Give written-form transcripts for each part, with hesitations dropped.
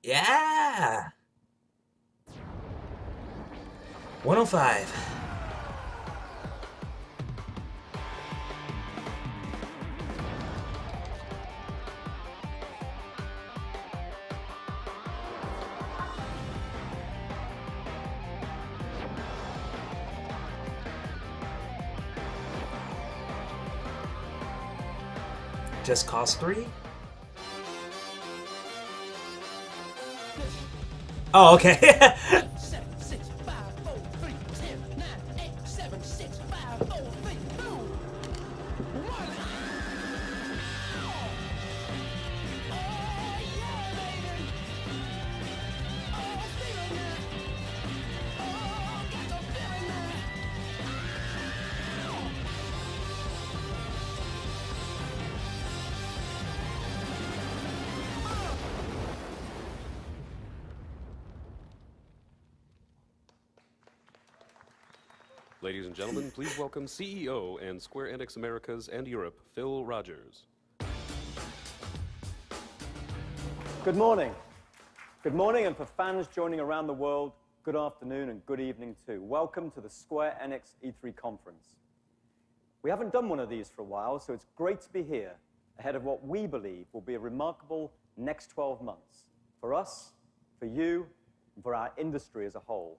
Yeah! 105. Just Cause 3? Oh, okay. Ladies and gentlemen, please welcome CEO and Square Enix Americas and Europe, Phil Rogers. Good morning. Good morning, and for fans joining around the world, good afternoon and good evening too. Welcome to the Square Enix E3 conference. We haven't done one of these for a while, so it's great to be here ahead of what we believe will be a remarkable next 12 months for us, for you, and for our industry as a whole.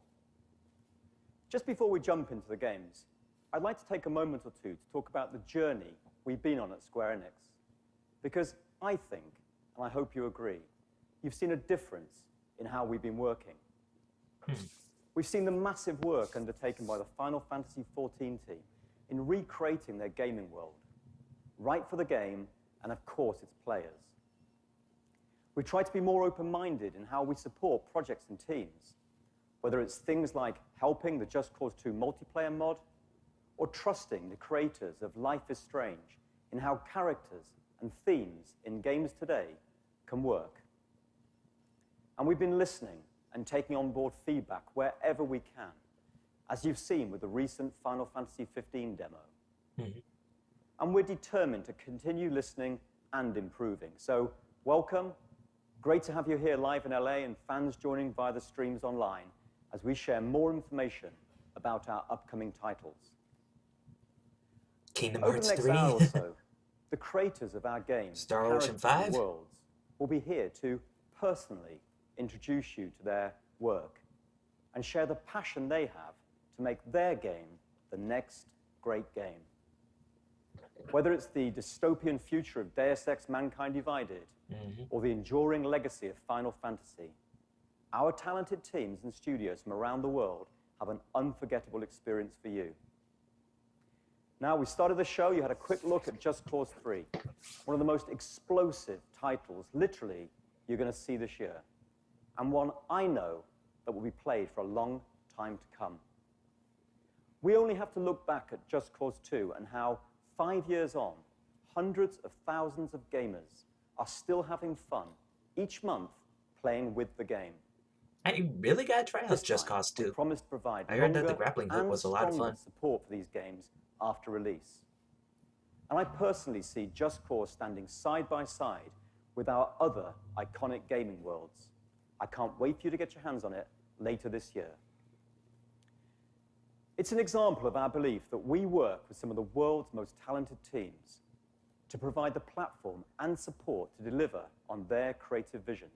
Just before we jump into the games, I'd like to take a moment or two to talk about the journey we've been on at Square Enix. Because I think, and I hope you agree, you've seen a difference in how we've been working. We've seen the massive work undertaken by the Final Fantasy XIV team in recreating their gaming world, right for the game and, of course, its players. We try to be more open-minded in how we support projects and teams, whether it's things like helping the Just Cause 2 multiplayer mod, or trusting the creators of Life is Strange in how characters and themes in games today can work. And we've been listening and taking on board feedback wherever we can, as you've seen with the recent Final Fantasy XV demo. And we're determined to continue listening and improving. So welcome. Great to have you here live in LA and fans joining via the streams online as we share more information about our upcoming titles. Kingdom Over the Hearts next 3. hour or so, the creators of our games, Star Ocean characters, and 5. worlds will be here to personally introduce you to their work and share the passion they have to make their game the next great game. Whether it's the dystopian future of Deus Ex Mankind Divided or the enduring legacy of Final Fantasy, our talented teams and studios from around the world have an unforgettable experience for you. Now, we started the show, you had a quick look at Just Cause 3, one of the most explosive titles, literally, you're going to see this year, and one I know that will be played for a long time to come. We only have to look back at Just Cause 2 and how, 5 years on, hundreds of thousands of gamers are still having fun each month playing with the game. I really gotta try out This Just time, Cause we 2. promise to provide I heard that the longer grappling hook and was a lot of stronger fun. support for these games after release. And I personally see Just Cause standing side by side with our other iconic gaming worlds. I can't wait for you to get your hands on it later this year. It's an example of our belief that we work with some of the world's most talented teams to provide the platform and support to deliver on their creative visions.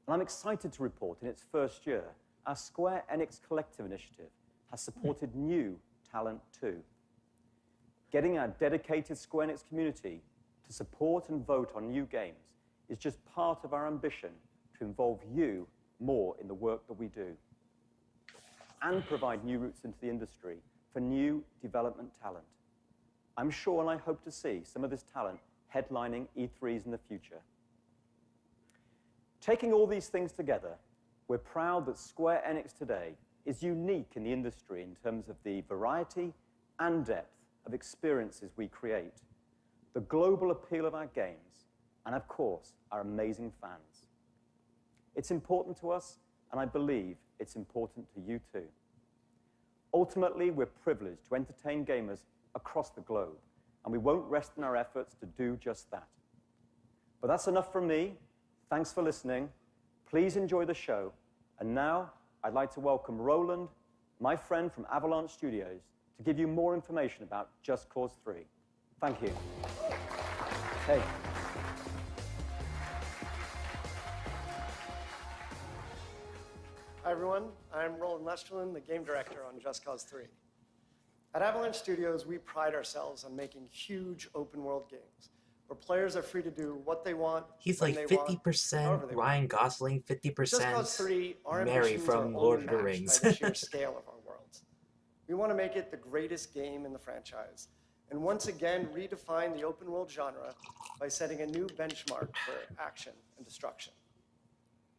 And I'm excited to report in its first year, our Square Enix Collective initiative has supported new talent too. Getting our dedicated Square Enix community to support and vote on new games is just part of our ambition to involve you more in the work that we do and provide new routes into the industry for new development talent. I'm sure and I hope to see some of this talent headlining E3s in the future. Taking all these things together, we're proud that Square Enix today is unique in the industry in terms of the variety and depth of experiences we create, the global appeal of our games, and of course, our amazing fans. It's important to us, and I believe it's important to you too. Ultimately, we're privileged to entertain gamers across the globe, and we won't rest in our efforts to do just that. But that's enough from me. Thanks for listening. Please enjoy the show. And now, I'd like to welcome Roland, my friend from Avalanche Studios, to give you more information about Just Cause 3. Thank you. Hey. Hi everyone, I'm Roland Lesterlin, the game director on Just Cause 3. At Avalanche Studios, we pride ourselves on making huge open world games where players are free to do what they want. He's when like they want, 50% however they Ryan want. Gosling, Just Cause 3, 50% our Mary ambitions from are Lord only of the matched Rings. by the sheer scale of our worlds. We want to make it the greatest game in the franchise, and once again redefine the open world genre by setting a new benchmark for action and destruction.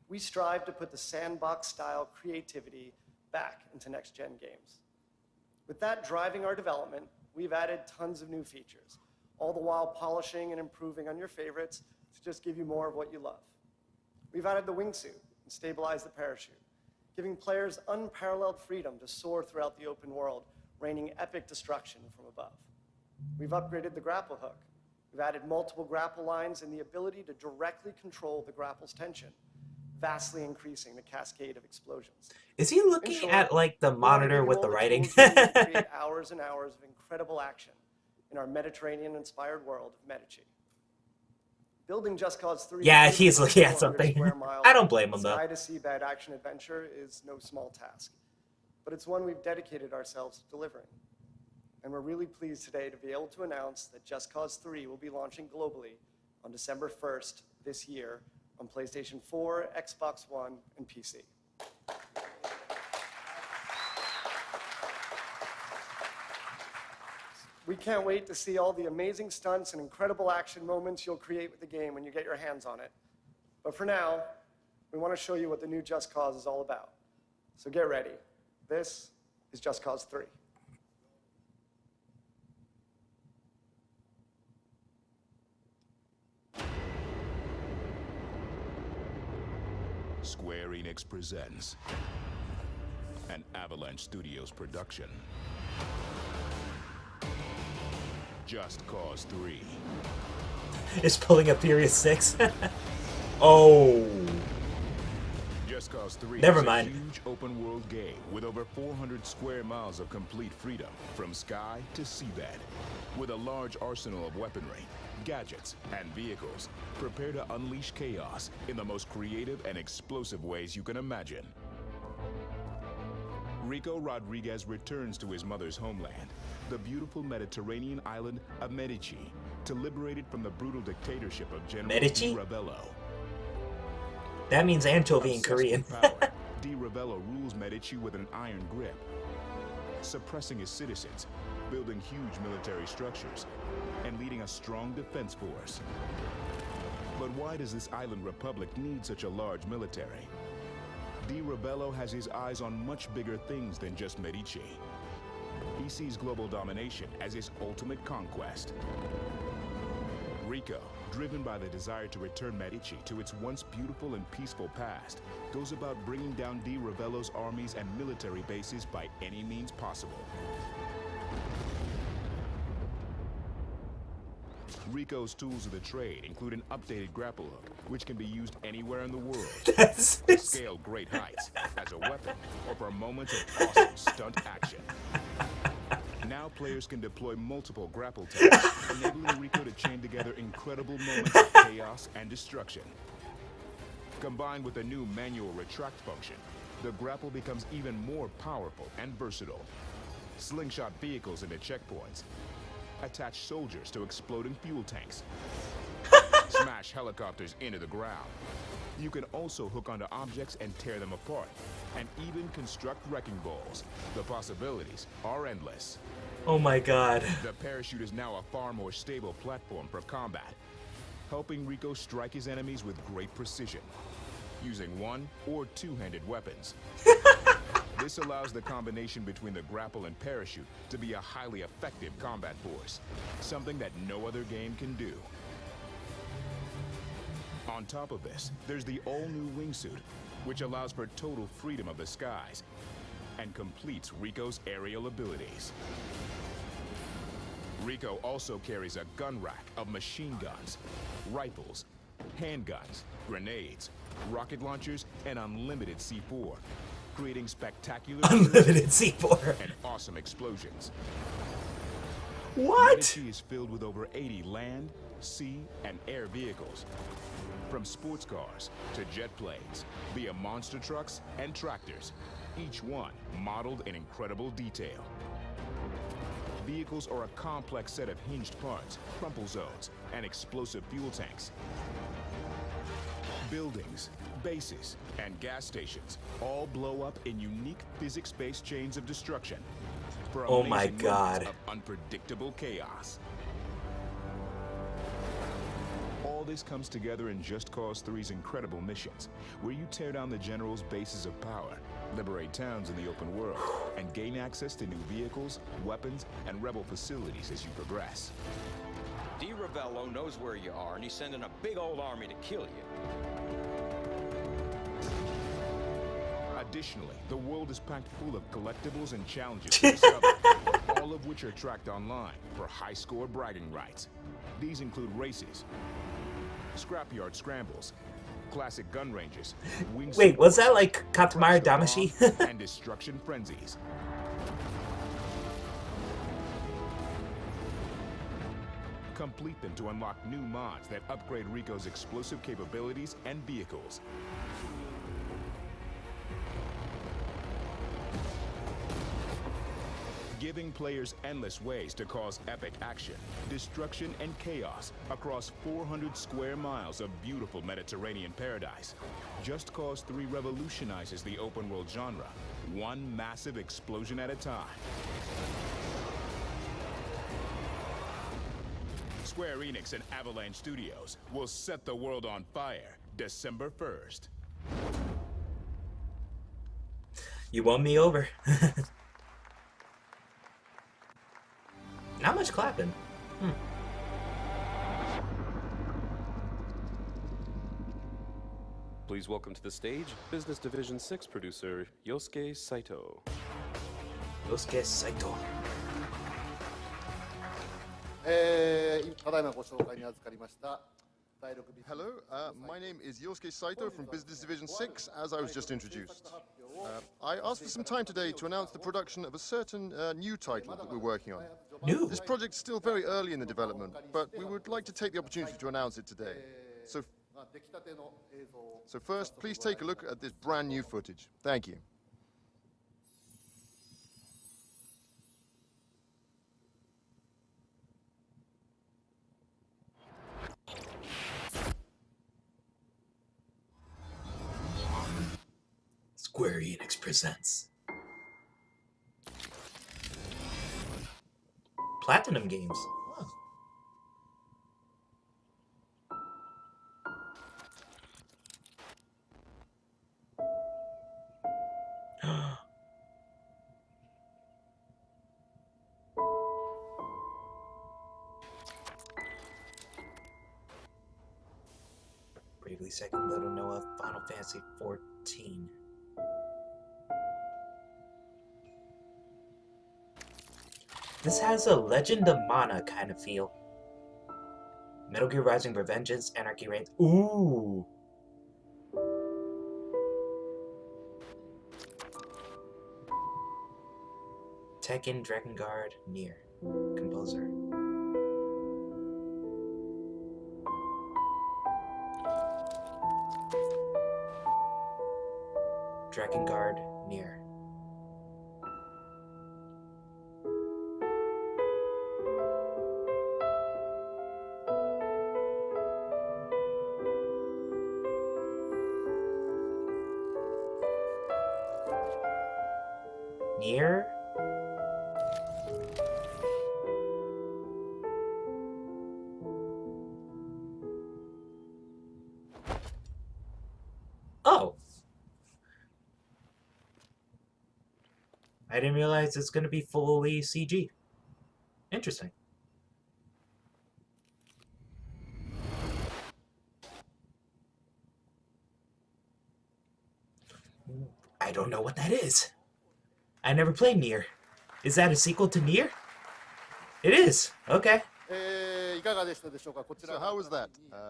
We strive to put the sandbox-style creativity back into next-gen games. With that driving our development, we've added tons of new features, all the while polishing and improving on your favorites to just give you more of what you love. We've added the wingsuit and stabilized the parachute, giving players unparalleled freedom to soar throughout the open world, raining epic destruction from above. We've upgraded the grapple hook. We've added multiple grapple lines and the ability to directly control the grapple's tension, vastly increasing the cascade of explosions. Is he looking short, at like the we wanna give monitor you with all the writing? tools you need to create hours and hours of incredible action in our Mediterranean-inspired world of Medici. Building Just Cause 3. Yeah, he's looking at something. I don't blame him though. Sky to seabed action adventure is no small task, but it's one we've dedicated ourselves to delivering. And we're really pleased today to be able to announce that Just Cause 3 will be launching globally on December 1st this year on PlayStation 4, Xbox One, and PC. We can't wait to see all the amazing stunts and incredible action moments you'll create with the game when you get your hands on it. But for now, we want to show you what the new Just Cause is all about. So get ready. This is Just Cause 3. Square Enix presents an Avalanche Studios production. Just Cause 3. It's pulling a Furious 6. Oh. Just Cause 3 Never is mind. a huge open world game with over 400 square miles of complete freedom from sky to seabed. With a large arsenal of weaponry, gadgets, and vehicles, prepare to unleash chaos in the most creative and explosive ways you can imagine. Rico Rodriguez returns to his mother's homeland, the beautiful Mediterranean island of Medici, to liberate it from the brutal dictatorship of General Medici? Di Ravello. That means anchovy in Obsessed Korean. with power, Di Ravello rules Medici with an iron grip, suppressing his citizens, building huge military structures, and leading a strong defense force. But why does this island republic need such a large military? Di Ravello has his eyes on much bigger things than just Medici. He sees global domination as his ultimate conquest. Rico, driven by the desire to return Medici to its once beautiful and peaceful past, goes about bringing down Di Ravello's armies and military bases by any means possible. Rico's tools of the trade include an updated grapple hook, which can be used anywhere in the world to scale great heights as a weapon or for moments of awesome stunt action. Now players can deploy multiple grapple tags, enabling Rico to chain together incredible moments of chaos and destruction. Combined with a new manual retract function, the grapple becomes even more powerful and versatile. Slingshot vehicles into checkpoints, attach soldiers to exploding fuel tanks, smash helicopters into the ground. You can also hook onto objects and tear them apart, and even construct wrecking balls. The possibilities are endless. Oh my god. The parachute is now a far more stable platform for combat, helping Rico strike his enemies with great precision, using one- or two-handed weapons. This allows the combination between the grapple and parachute to be a highly effective combat force, something that no other game can do. On top of this, there's the all-new wingsuit, which allows for total freedom of the skies and completes Rico's aerial abilities. Rico also carries a gun rack of machine guns, rifles, handguns, grenades, rocket launchers, and unlimited C4, creating spectacular Unlimited C4. and awesome explosions. What? Unity is filled with over 80 land, sea, and air vehicles. From sports cars to jet planes, via monster trucks and tractors, each one modeled in incredible detail. Vehicles are a complex set of hinged parts, crumple zones, and explosive fuel tanks. Buildings, bases, and gas stations all blow up in unique physics-based chains of destruction. For Oh my amazing God. moments of unpredictable chaos. All this comes together in Just Cause 3's incredible missions, where you tear down the General's bases of power, liberate towns in the open world, and gain access to new vehicles, weapons, and rebel facilities as you progress. D. Ravello knows where you are, and he's sending a big old army to kill you. Additionally, the world is packed full of collectibles and challenges to discover, all of which are tracked online for high-score bragging rights. These include races, scrapyard scrambles, classic gun ranges, wing Wait, was that sports, like Katamari pressure Damacy? bomb, and destruction frenzies. Complete them to unlock new mods that upgrade Rico's explosive capabilities and vehicles. Giving players endless ways to cause epic action, destruction, and chaos across 400 square miles of beautiful Mediterranean paradise. Just Cause 3 revolutionizes the open world genre, one massive explosion at a time. Square Enix and Avalanche Studios will set the world on fire December 1st. You won me over. Not much clapping. Please welcome to the stage Business Division 6 producer Yosuke Saito. Yosuke Saito. ただいまご紹介に預かりました第6ビ Hello, my name is Yosuke Saito from Business Division 6, as I was just introduced. I asked for some time today to announce the production of a certain new title that we're working on. New. This project's still very early in the development, but we would like to take the opportunity to announce it today. So 出来たての映像を so first, please take a look at this brand new footage. Thank you. Square Enix presents Platinum Games. Wow. Bravely Second, Little Noah, Final Fantasy 14. This has a Legend of Mana kind of feel. Metal Gear Rising Revengeance, Anarchy Reigns. Ooh! Tekken, Dragon Guard, NieR. Composer. Dragon Guard, NieR. NieR? Oh! I didn't realize it's going to be fully CG. Interesting. I don't know what that is. I never played NieR. Is that a sequel to NieR? It is. Okay. So how was that?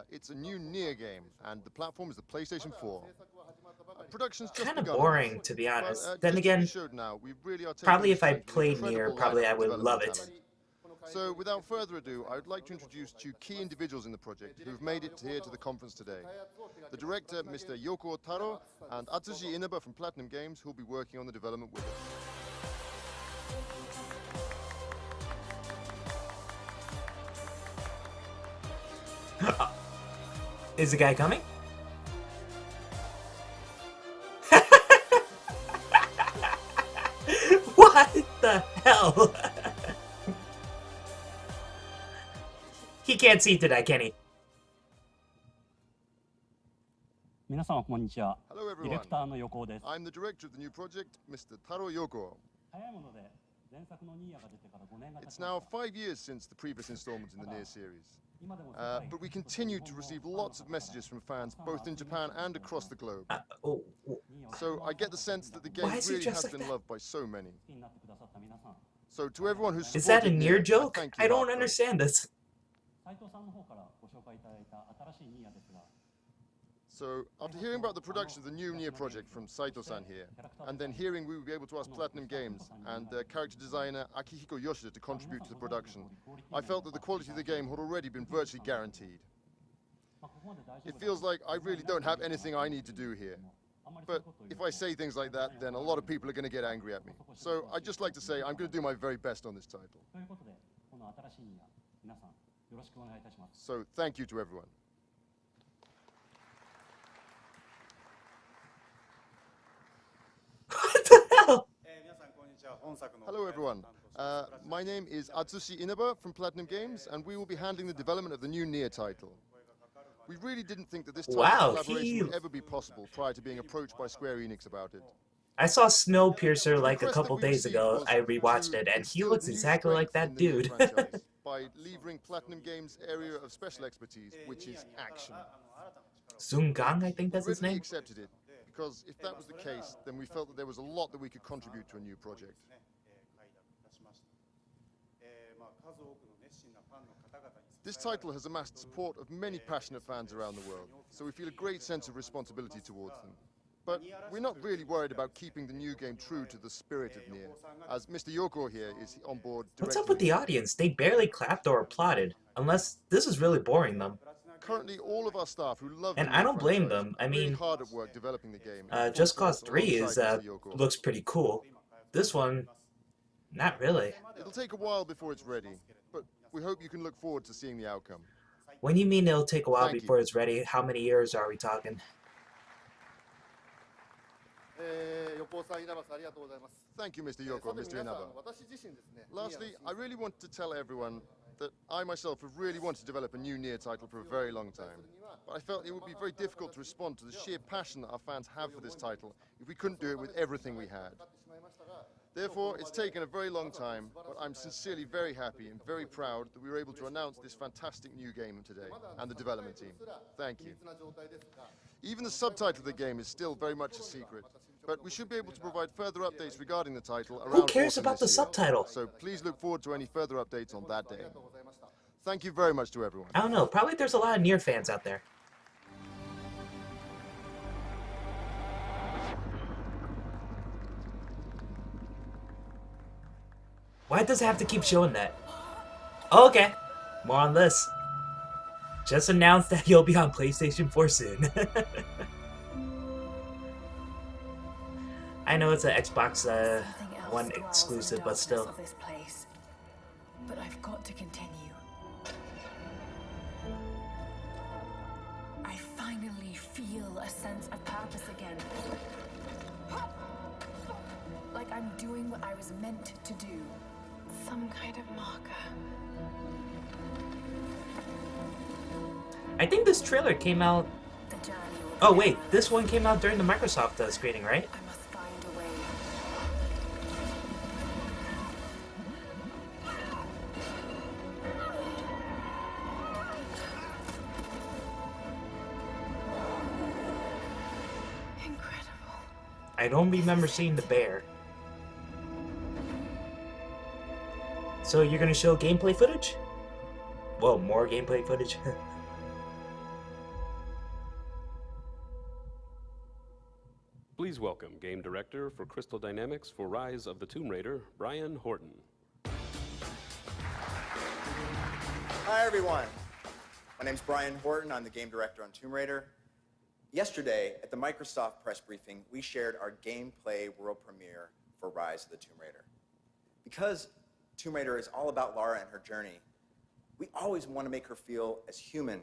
It's a new NieR game, and the platform is the PlayStation 4. Production's just Kind of begun on boring, this, to be honest. but, Then just as we again, showed now, we really are taking probably this if I title an played incredible NieR, probably lineup I of would development love it. talent. So, without further ado, I would like to introduce two key individuals in the project who've made it here to the conference today. The director, Mr. Yoko Taro, and Atsushi Inaba from Platinum Games, who'll be working on the development with us. Is the guy coming? What the hell? He can't see today, can he? 皆様こんにちは。 Hello ディレ everyone, クターの横尾です。 I'm the director of the new project, Mr. Taro Yoko. 早いもので前作のニーヤが出てから5年が経ちま It's した。 now 5 years since the previous installment in the NieR series. 今でも But we continue to receive lots of messages from fans both in Japan and across the globe. Oh, So I get the sense that the game Why is he really dressed has like been that? loved by so many. 好きになってくださった皆さん、 So to everyone who's is that a supported NieR NieR, joke? thank you I don't heartfelt. understand this. 斉藤さんの方からご紹介いただいた新しいニーヤですが、 So after hearing about the production of the new NieR project from Saito-san here, and then hearing we would be able to ask Platinum Games and character designer Akihiko Yoshida to contribute to the production, I felt that the quality of the game had already been virtually guaranteed. まあここまで大丈夫 It feels like I really don't have anything I need to do here. あんまりそういう But ことを言 if う I say things like that, then a lot of people are going to get angry at me. So I'd just like to say I'm going to do my very best on this title. ということで、この新しいニーヤ、皆さんよろしくお願いいたします。 So thank you to everyone. What the hell? Hello everyone. My name is Atsushi Inaba from Platinum Games, and we will be handling the development of the new NieR title. We really didn't think that this type Wow, of collaboration he- would ever be possible prior to being approached by Square Enix about it. I saw Snowpiercer like a The request couple that we days received ago. was I rewatched to it, and he instill looks new exactly like strength that in the NieR dude. franchise by levering Platinum Games' area of special expertise, which is action. Zungang, I think that's We his readily name. accepted it, because if that was the case, then we felt that there was a lot that we could contribute to a new project. This title has amassed support of many passionate fans around the world, so we feel a great sense of responsibility towards them. But we're not really worried about keeping the new game true to the spirit of NieR, as Mr. Yoko here is on board What's directly. up with the audience? They barely clapped or applauded. Unless this is really boring them. Currently, all of our staff who love And the I NieR don't blame franchise them. I are really mean, hard at work developing the game. in full Just Cause force 3 is, alongside Mr. Yoko. looks pretty cool. This one, not really. It'll take a while before it's ready, but we hope you can look forward to seeing the outcome. When you mean it'll take a while Thank you. before it's ready, how many years are we talking? Thank you, Mr. Yoko, Mr. Inaba. Lastly, I really want to tell everyone that I myself have really wanted to develop a new NieR title for a very long time. But I felt it would be very difficult to respond to the sheer passion that our fans have for this title if we couldn't do it with everything we had. Therefore, it's taken a very long time, but I'm sincerely very happy and very proud that we were able to announce this fantastic new game today, and the development team. Thank you. Even the subtitle of the game is still very much a secret, but we should be able to provide further updates regarding the title around cares autumn about the this year. subtitle? So please look forward to any further updates on that day. Thank you very much to everyone. I don't know, probably there's a lot of NieR fans out there. Why does it have to keep showing that? Oh, okay, more on this. Just announced that you'll be on PlayStation 4 soon. I know it's an Xbox One exclusive, but still. Of this place. But I've got to continue. I finally feel a sense of purpose again. Like I'm doing what I was meant to do. Some kind of marker. I think this trailer came out. The journey will Oh be wait, endless. this one came out during the Microsoft screening, right? I must find a way. Incredible. I don't remember seeing the bear. So you're gonna show gameplay footage? Whoa, more gameplay footage? Please welcome Game Director for Crystal Dynamics for Rise of the Tomb Raider, Brian Horton. Hi, everyone. My name's Brian Horton. I'm the Game Director on Tomb Raider. Yesterday, at the Microsoft press briefing, we shared our gameplay world premiere for Rise of the Tomb Raider. Because Tomb Raider is all about Lara and her journey, we always want to make her feel as human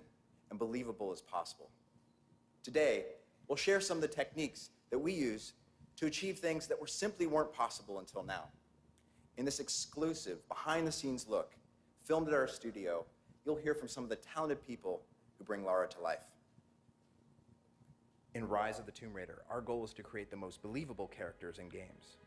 and believable as possible. Today, we'll share some of the techniques that we use to achieve things that simply weren't possible until now. In this exclusive, behind-the-scenes look, filmed at our studio, you'll hear from some of the talented people who bring Lara to life. In Rise of the Tomb Raider, our goal is to create the most believable characters in games.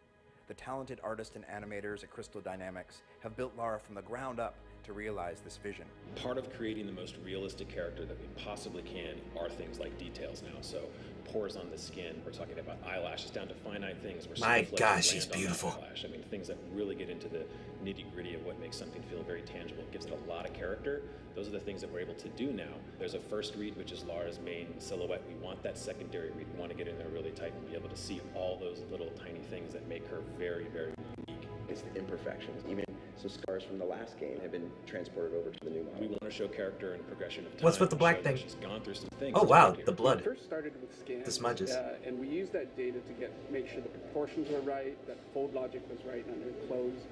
The talented artists and animators at Crystal Dynamics have built Lara from the ground up to realize this vision. Part of creating the most realistic character that we possibly can are things like details now. So pores on the skin, we're talking about eyelashes down to finite things. My gosh, she's beautiful. I mean, things that really get into the nitty-gritty of what makes something feel very tangible, gives it a lot of character. Those are the things that we're able to do now. There's a first read, which is Lara's main silhouette. We want that secondary read. We want to get in there really tight and be able to see all those little tiny things that make her very, very unique. It's the imperfections. Even some scars from the last game have been transported over to the new model. We want to show character and progression of time. What's with the black thing? She's gone through some things. Oh wow, the blood. We first started with scans, the smudges. And we used that data to make sure the proportions were right, that fold logic was right on her clothes.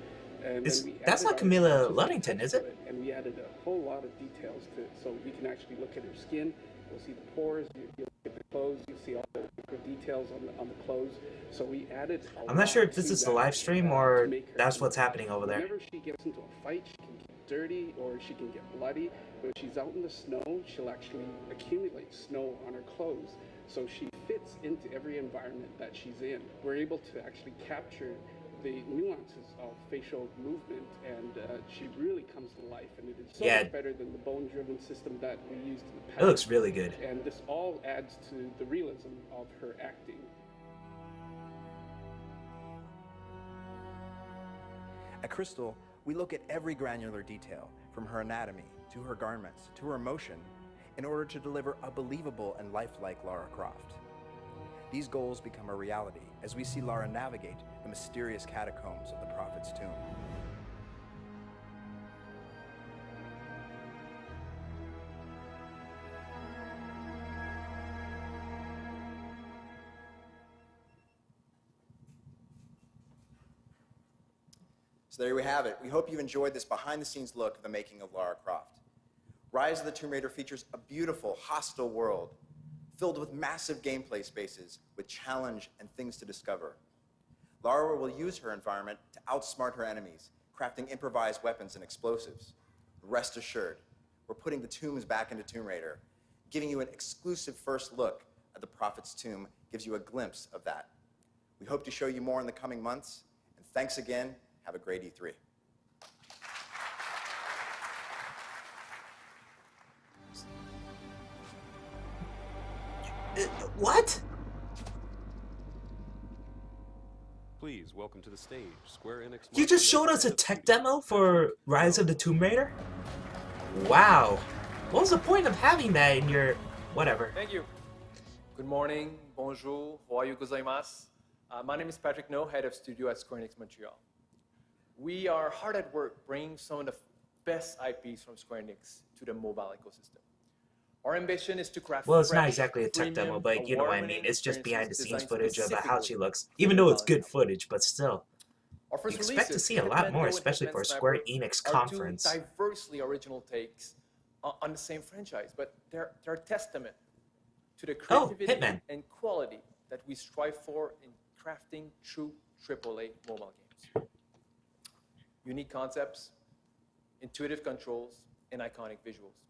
And that's not Camilla Luddington, is it? And we added a whole lot of details to it, so we can actually look at her skin. You'll see the pores. You look at the clothes. You see all the details on the clothes. So we added. I'm not sure if this is the live stream or that's what's happening over there. Whenever she gets into a fight, she can get dirty or she can get bloody. When she's out in the snow, she'll actually accumulate snow on her clothes. So she fits into every environment that she's in. We're able to actually capture the nuances of facial movement, and she really comes to life, and it is so much better than the bone-driven system that we used in the past. It looks really good. And this all adds to the realism of her acting. At Crystal, we look at every granular detail, from her anatomy, to her garments, to her emotion, in order to deliver a believable and lifelike Lara Croft. These goals become a reality as we see Lara navigate the mysterious catacombs of the Prophet's tomb. So there we have it. We hope you've enjoyed this behind-the-scenes look of the making of Lara Croft. Rise of the Tomb Raider features a beautiful, hostile world filled with massive gameplay spaces with challenge and things to discover. Lara will use her environment to outsmart her enemies, crafting improvised weapons and explosives. Rest assured, we're putting the tombs back into Tomb Raider. Giving you an exclusive first look at the Prophet's tomb gives you a glimpse of that. We hope to show you more in the coming months, and thanks again. Have a great E3. What? Please welcome to the stage Square Enix. You just showed us a tech demo for Rise of the Tomb Raider? Wow. What was the point of having that in your... whatever? Thank you. Good morning, bonjour, ohayo gozaimasu. My name is Patrick No, head of studio at Square Enix Montreal. We are hard at work bringing some of the best IPs from Square Enix to the mobile ecosystem. Our ambition is to craft. Well, it's not exactly a tech demo, but you know what I mean. It's just behind-the-scenes footage of how she looks. Even though it's good footage, but still. You expect to see a lot more, especially for a Square Enix conference. Two diversely original takes on the same franchise, but they're a testament to the creativity and quality that we strive for in crafting true AAA mobile games. Unique concepts, intuitive controls, and iconic visuals.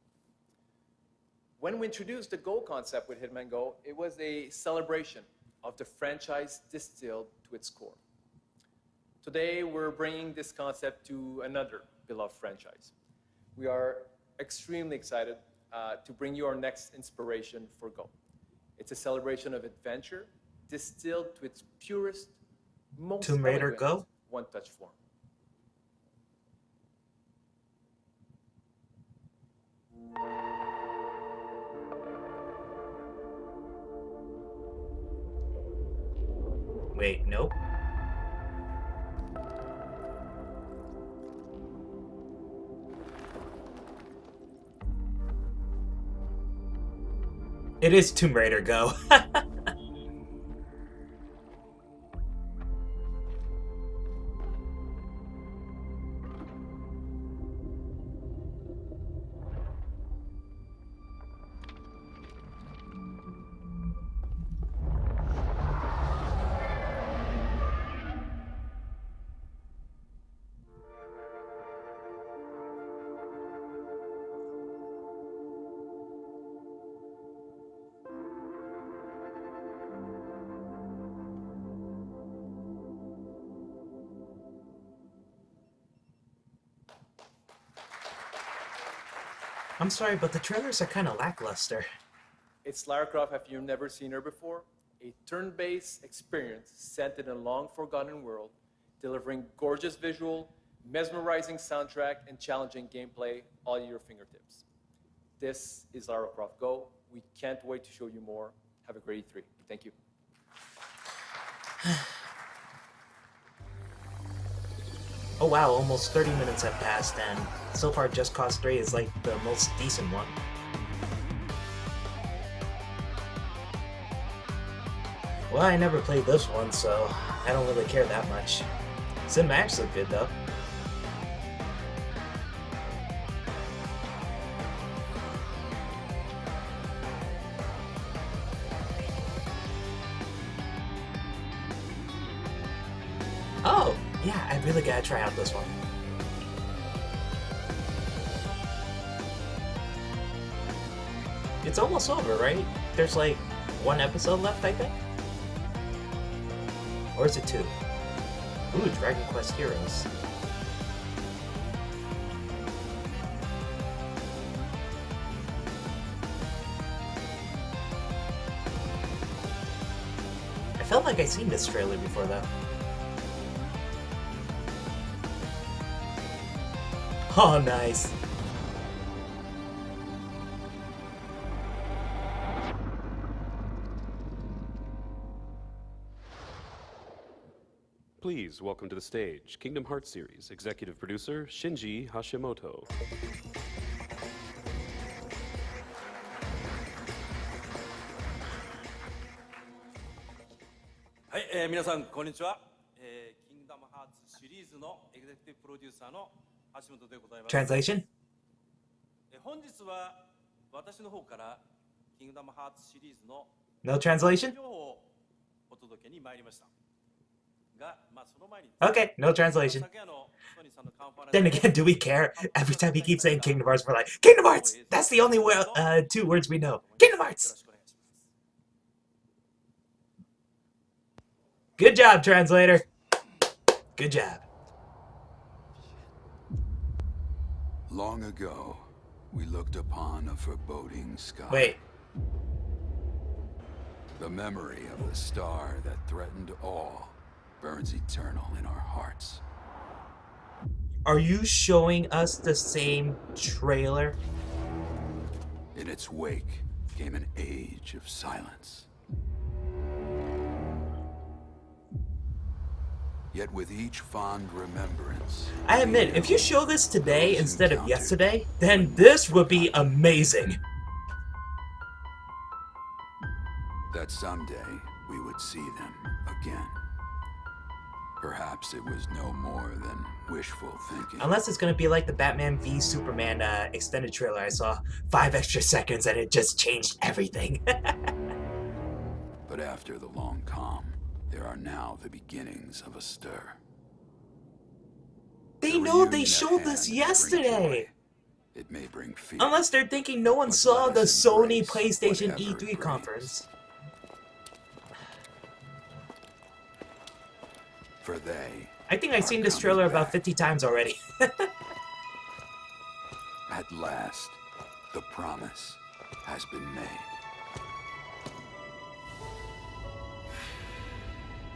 When we introduced the Go concept with Hitman Go, it was a celebration of the franchise distilled to its core. Today, we're bringing this concept to another beloved franchise. We are extremely excited to bring you our next inspiration for Go. It's a celebration of adventure distilled to its purest, most Tomb Raider Go? one-touch form. Wait, nope. It is Tomb Raider Go. I'm sorry, but the trailers are kind of lackluster. It's Lara Croft. Have you never seen her before? A turn-based experience set in a long-forgotten world, delivering gorgeous visual, mesmerizing soundtrack, and challenging gameplay all at your fingertips. This is Lara Croft GO. We can't wait to show you more. Have a great E3. Thank you. Oh wow, almost 30 minutes have passed, and so far Just Cause 3 is like the most decent one. Well, I never played this one, so I don't really care that much. Cinematics look good though. Oh, yeah, I really gotta try out this one. It's almost over, right? There's like one episode left, I think? Or is it two? Ooh, Dragon Quest Heroes. I felt like I'd seen this trailer before though. Oh, nice. Please welcome to the stage Kingdom Hearts series executive producer Shinji Hashimoto. はい、皆さんこんにちは。キングダムハーツシリーズのエグゼクティブプロデューサーの橋本でございます。 Translation? 本日は私の方からキングダムハーツシリーズの No translation? 情報をお届けに参りました。が、まあその前に Okay, no translation. Then again, do we care? Every time he keeps saying Kingdom Hearts, we're like, Kingdom Hearts! That's the only two words we know. Kingdom Hearts! Good job, translator. Good job. Long ago, we looked upon a foreboding sky. Wait. The memory of the star that threatened all burns eternal in our hearts. Are you showing us the same trailer? In its wake came an age of silence. Yet with each fond remembrance, I admit, if you show this today instead of yesterday, then this would be amazing. That someday we would see them again. Perhaps it was no more than wishful thinking. Unless it's gonna be like the Batman v Superman extended trailer I saw. 5 extra seconds and it just changed everything. But after the long calm, there are now the beginnings of a stir. They know they showed this yesterday. It may bring fear. Unless they're thinking no one saw the Sony PlayStation E3 conference. For they. I think I've seen this trailer about 50 times already. At last, the promise has been made.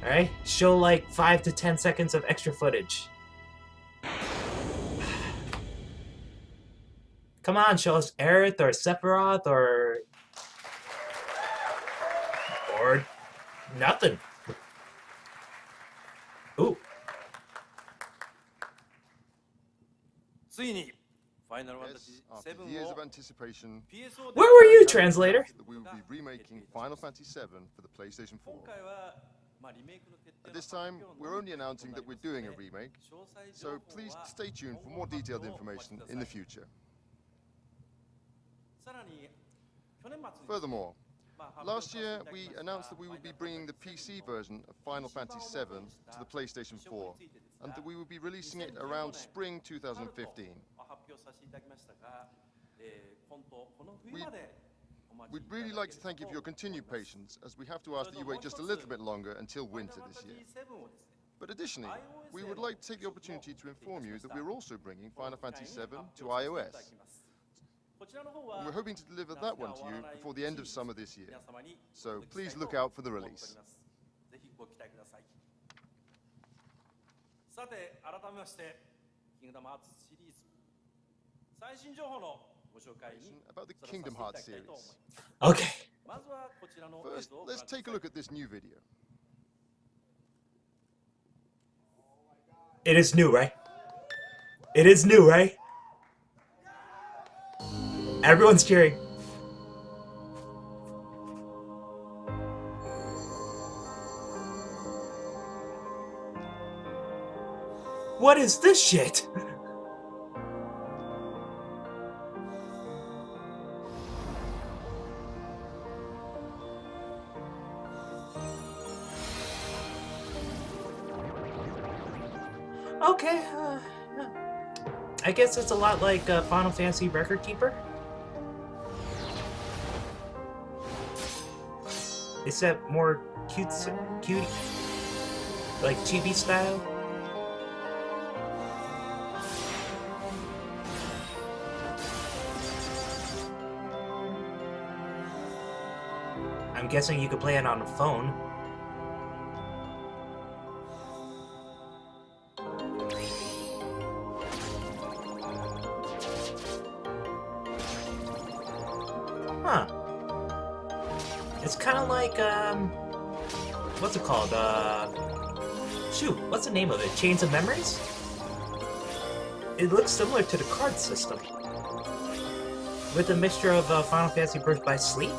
Alright, show like 5 to 10 seconds of extra footage. Come on, show us Aerith or Sephiroth or nothing. Ooh. After years of anticipation, Where were you, translator? that we will be remaking Final Fantasy VII for the PlayStation 4. At this time, we're only announcing that we're doing a remake, so please stay tuned for more detailed information in the future. Furthermore, last year we announced that we would be bringing the PC version of Final Fantasy VII to the PlayStation 4, and that we would be releasing it around spring 2015. We'd really like to thank you for your continued patience, as we have to ask that you wait just a little bit longer until winter this year. But additionally, we would like to take the opportunity to inform you that we're also bringing Final Fantasy VII to iOS. And we're hoping to deliver that one to you before the end of summer this year. So please look out for the release. About the Kingdom Hearts series. Okay. First, let's take a look at this new video. It is new, right? It is new, right? Everyone's cheering. What is this shit? Okay, I guess it's a lot like Final Fantasy Record Keeper. Except more cute, like chibi style. I'm guessing you could play it on a phone. Huh. It's kind of like, what's it called? Shoot, what's the name of it? Chains of Memories? It looks similar to the card system. With a mixture of Final Fantasy Birth by Sleep.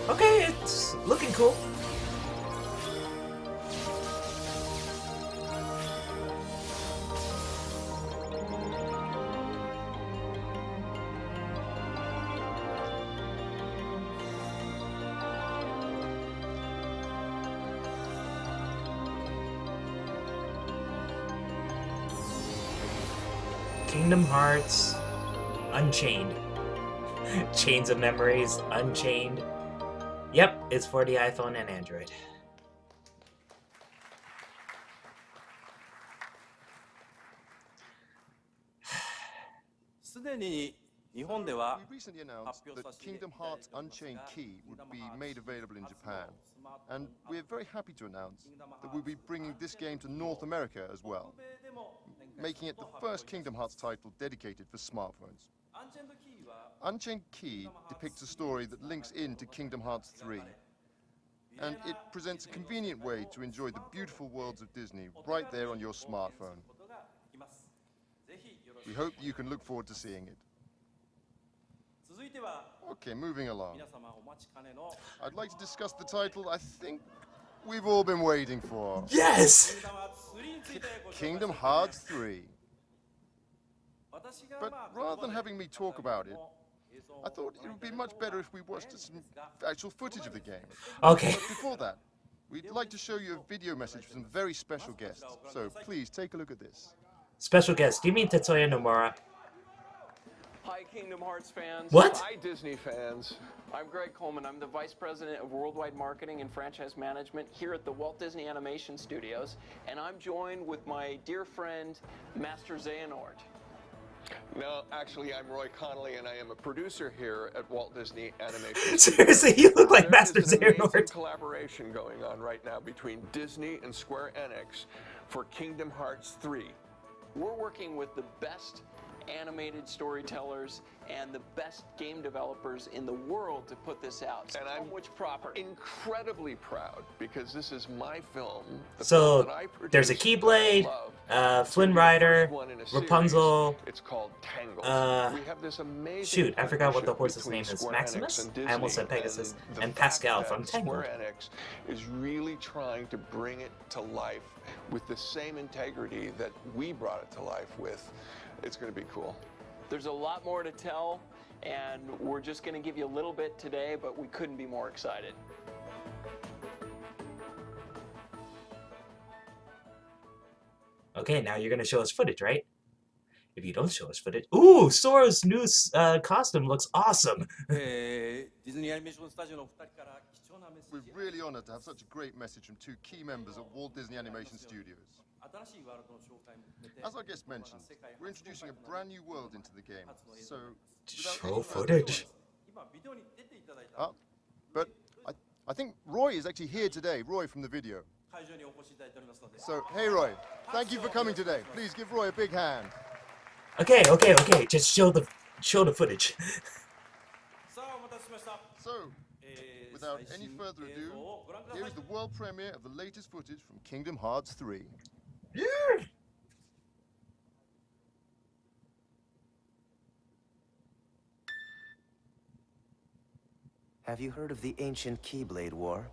Okay, it's looking cool. Kingdom Hearts Unchained. Chains of Memories Unchained. Yep, it's for the iPhone and Android. We recently announced that Kingdom Hearts Unchained Key would be made available in Japan, and we're very happy to announce that we'll be bringing this game to North America as well, making it the first Kingdom Hearts title dedicated for smartphones. Unchained Key depicts a story that links into Kingdom Hearts 3, and it presents a convenient way to enjoy the beautiful worlds of Disney right there on your smartphone. We hope you can look forward to seeing it. Okay, moving along. I'd like to discuss the title I think we've all been waiting for. Yes! Kingdom Hearts 3. But rather than having me talk about it, I thought it would be much better if we watched some actual footage of the game. Okay. But before that, we'd like to show you a video message from some very special guests. So please take a look at this. Special guest, do you mean Tetsuya Nomura? Hi, Kingdom Hearts fans. What? Hi, Disney fans. I'm Greg Coleman. I'm the Vice President of Worldwide Marketing and Franchise Management here at the Walt Disney Animation Studios, and I'm joined with my dear friend, Master Xehanort. No, actually, I'm Roy Connolly, and I am a producer here at Walt Disney Animation. Seriously, you look like Master There's an amazing Xehanort. collaboration going on right now between Disney and Square Enix for Kingdom Hearts 3. We're working with the best animated storytellers and the best game developers in the world to put this out. And I'm incredibly proud because this is my film. The film So that I produced, there's a Keyblade, Flynn Rider, Rapunzel. It's called Tangled. We have this amazing Shoot, I forgot what the partnership horse's between name is. Square Maximus? Enix and I almost said Disney, Pegasus. the And fact Pascal that from Tangled. Square Enix is really trying to bring it to life with the same integrity that we brought it to life with. It's going to be cool. There's a lot more to tell, and we're just going to give you a little bit today, but we couldn't be more excited. Okay, now you're gonna show us footage, right? If you don't show us footage... Ooh, Sora's new costume looks awesome! We're really honored to have such a great message from two key members at Walt Disney Animation Studios. As our guest mentioned, we're introducing a brand new world into the game, so... Show footage. But I think Roy is actually here today, Roy from the video. So, hey Roy, thank you for coming today. Please give Roy a big hand. Okay, just show the footage. So, without any further ado, here is the world premiere of the latest footage from Kingdom Hearts 3. Yeah! Have you heard of the ancient Keyblade War?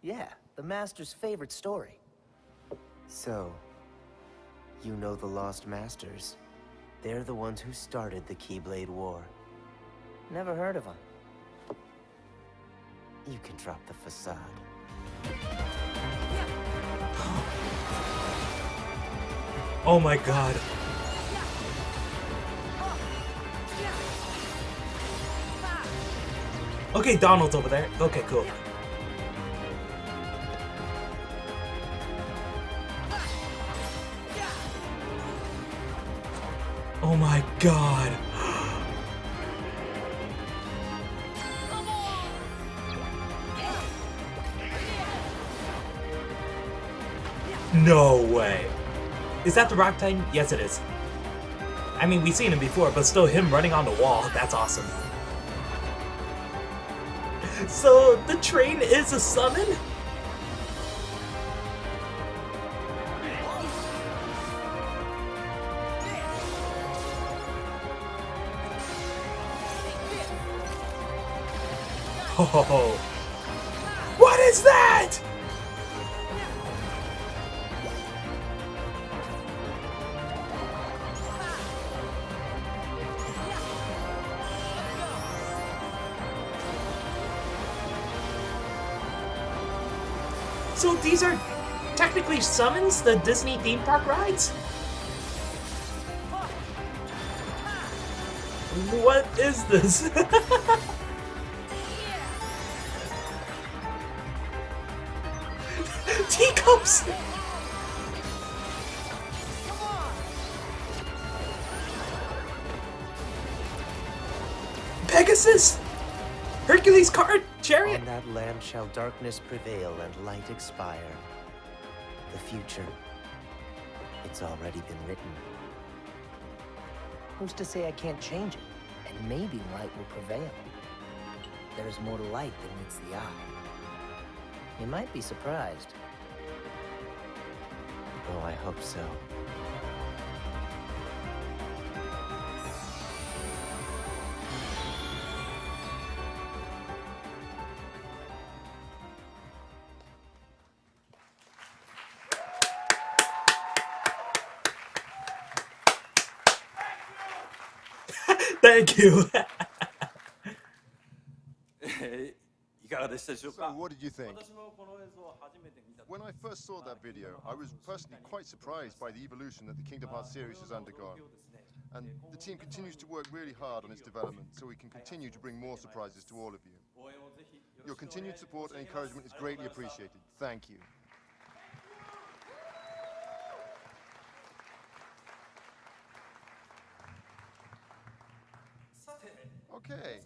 Yeah, the Master's favorite story. So, you know the Lost Masters. They're the ones who started the Keyblade War. Never heard of them. You can drop the facade. Oh my god. Okay, Donald's over there. Okay, cool. Oh my god. No way. Is that the Rock Titan? Yes, it is. I mean, we've seen him before, but still him running on the wall. That's awesome. So, the train is a summon? Oh, what is that? So these are technically summons, the Disney theme park rides? What is this? Teacups! Pegasus! Hercules cart chariot! On that land shall darkness prevail and light expire. The future, it's already been written. Who's to say I can't change it? And maybe light will prevail. There's more to light than meets the eye. You might be surprised. Oh, I hope so. Thank you. So what did you think? When I first saw that video, I was personally quite surprised by the evolution that the Kingdom Hearts series has undergone. And the team continues to work really hard on its development so we can continue to bring more surprises to all of you. Your continued support and encouragement is greatly appreciated. Thank you. Okay.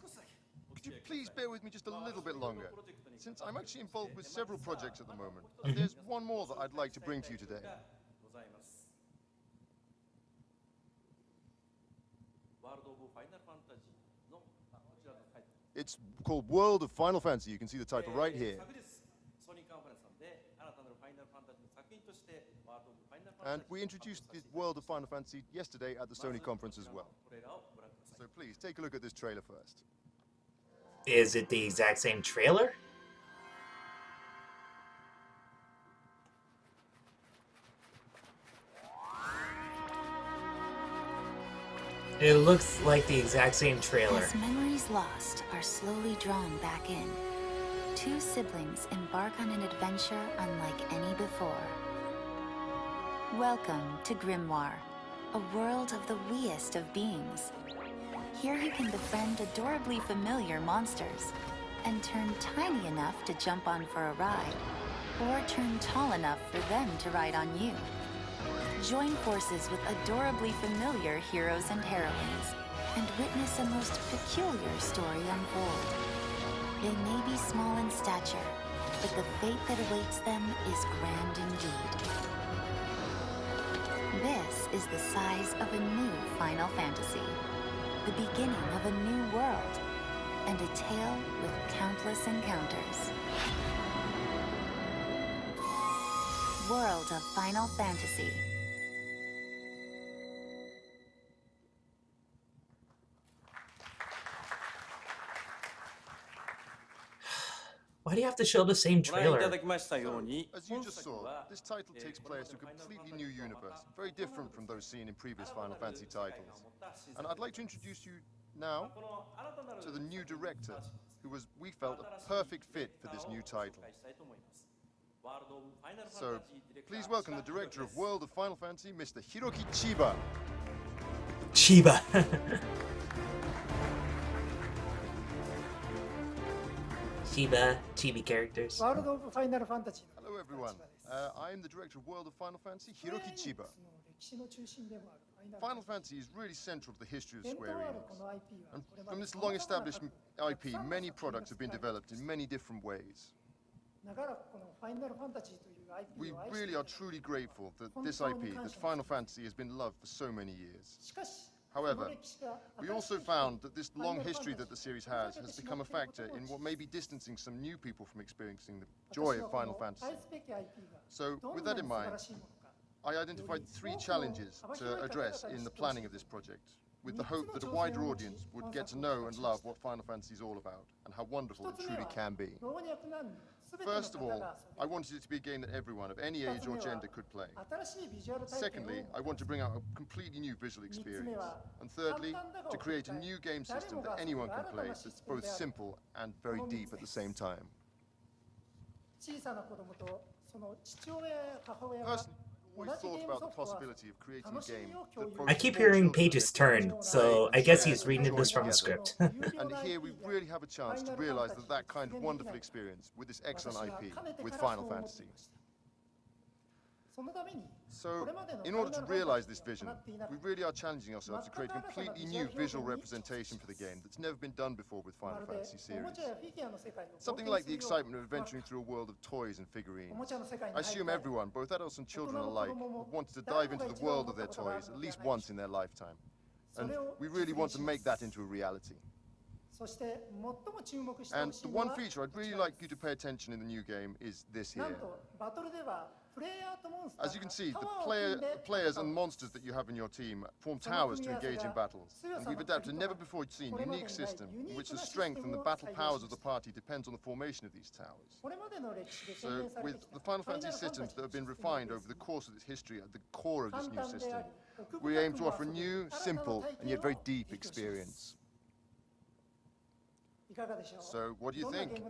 Could you please bear with me just a little bit longer? Since I'm actually involved with several projects at the moment, and there's one more that I'd like to bring to you today. It's called World of Final Fantasy. You can see the title right here. And we introduced the World of Final Fantasy yesterday at the Sony conference as well. So please, take a look at this trailer first. Is it the exact same trailer? It looks like the exact same trailer. As memories lost are slowly drawn back in, two siblings embark on an adventure unlike any before. Welcome to Grimoire, a world of the weest of beings. Here you can befriend adorably familiar monsters, and turn tiny enough to jump on for a ride, or turn tall enough for them to ride on you. Join forces with adorably familiar heroes and heroines, and witness a most peculiar story unfold. They may be small in stature, but the fate that awaits them is grand indeed. This is the size of a new Final Fantasy, the beginning of a new world, and a tale with countless encounters. World of Final Fantasy. Why do you have to show the same trailer? As you just saw, this title takes place in a completely new universe, very different from those seen in previous Final Fantasy titles. And I'd like to introduce you now to the new director, who was, we felt, a perfect fit for this new title. So, please welcome the director of World of Final Fantasy, Mr. Hiroki Chiba. Chiba. Chibi characters. Hello everyone, I'm the director of World of Final Fantasy, Hiroki Chiba. Final Fantasy is really central to the history of Square Enix. And from this long-established IP, many products have been developed in many different ways. We really are truly grateful that this IP, that Final Fantasy, has been loved for so many years. However, we also found that this long history that the series has become a factor in what may be distancing some new people from experiencing the joy of Final Fantasy. So, with that in mind, I identified 3 challenges to address in the planning of this project, with the hope that a wider audience would get to know and love what Final Fantasy is all about, and how wonderful it truly can be. First of all, I wanted it to be a game that everyone of any age or gender could play. Secondly, I want to bring out a completely new visual experience. And thirdly, to create a new game system that anyone can play that's both simple and very deep at the same time. Personally, we thought about the possibility of creating a game that I keep hearing pages turn, so I guess he's reading this from the script. And here we really have a chance to realize that kind of wonderful experience with this excellent IP, with Final Fantasy. So, in order to realize this vision, we really are challenging ourselves to create a completely new visual representation for the game that's never been done before with Final Fantasy series. Something like the excitement of adventuring through a world of toys and figurines. I assume everyone, both adults and children alike, have wanted to dive into the world of their toys at least once in their lifetime. And we really want to make that into a reality. And the one feature I'd really like you to pay attention in the new game is this here. As you can see, the players and monsters that you have in your team form towers to engage in battles. And we've adapted a never-before-seen unique system in which the strength and the battle powers of the party depends on the formation of these towers. So, with the Final Fantasy systems that have been refined over the course of its history at the core of this new system, we aim to offer a new, simple, and yet very deep experience. So, what do you think?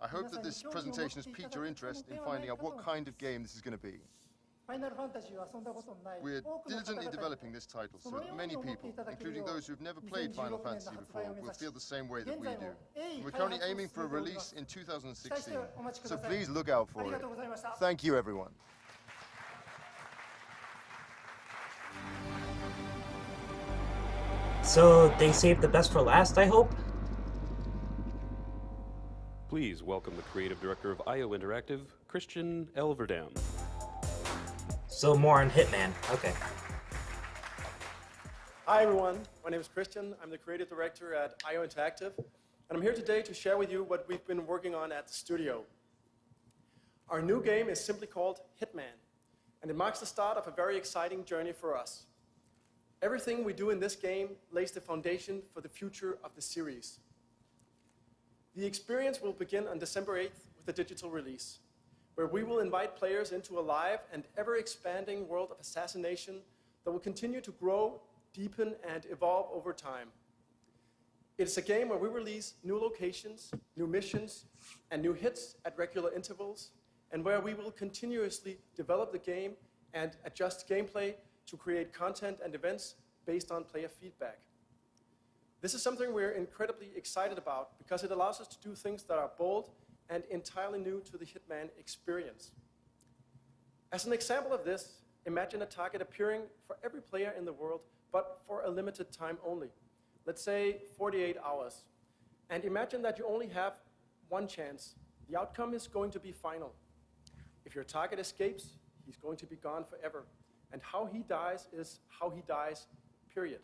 I hope that this presentation has piqued your interest in finding out what kind of game this is going to be. We're diligently developing this title so that many people, including those who've never played Final Fantasy before, will feel the same way that we do. And we're currently aiming for a release in 2016, so please look out for it. Thank you, everyone. So they saved the best for last, I hope? Please welcome the creative director of IO Interactive, Christian Elverdam. So more on Hitman. Okay. Hi everyone, my name is Christian. I'm the creative director at IO Interactive, and I'm here today to share with you what we've been working on at the studio. Our new game is simply called Hitman, and it marks the start of a very exciting journey for us. Everything we do in this game lays the foundation for the future of the series. The experience will begin on December 8th with the digital release, where we will invite players into a live and ever-expanding world of assassination that will continue to grow, deepen, and evolve over time. It's a game where we release new locations, new missions, and new hits at regular intervals, and where we will continuously develop the game and adjust gameplay to create content and events based on player feedback. This is something we're incredibly excited about because it allows us to do things that are bold and entirely new to the Hitman experience. As an example of this, imagine a target appearing for every player in the world, but for a limited time only. Let's say 48 hours. And imagine that you only have one chance. The outcome is going to be final. If your target escapes, he's going to be gone forever. And how he dies is how he dies, period.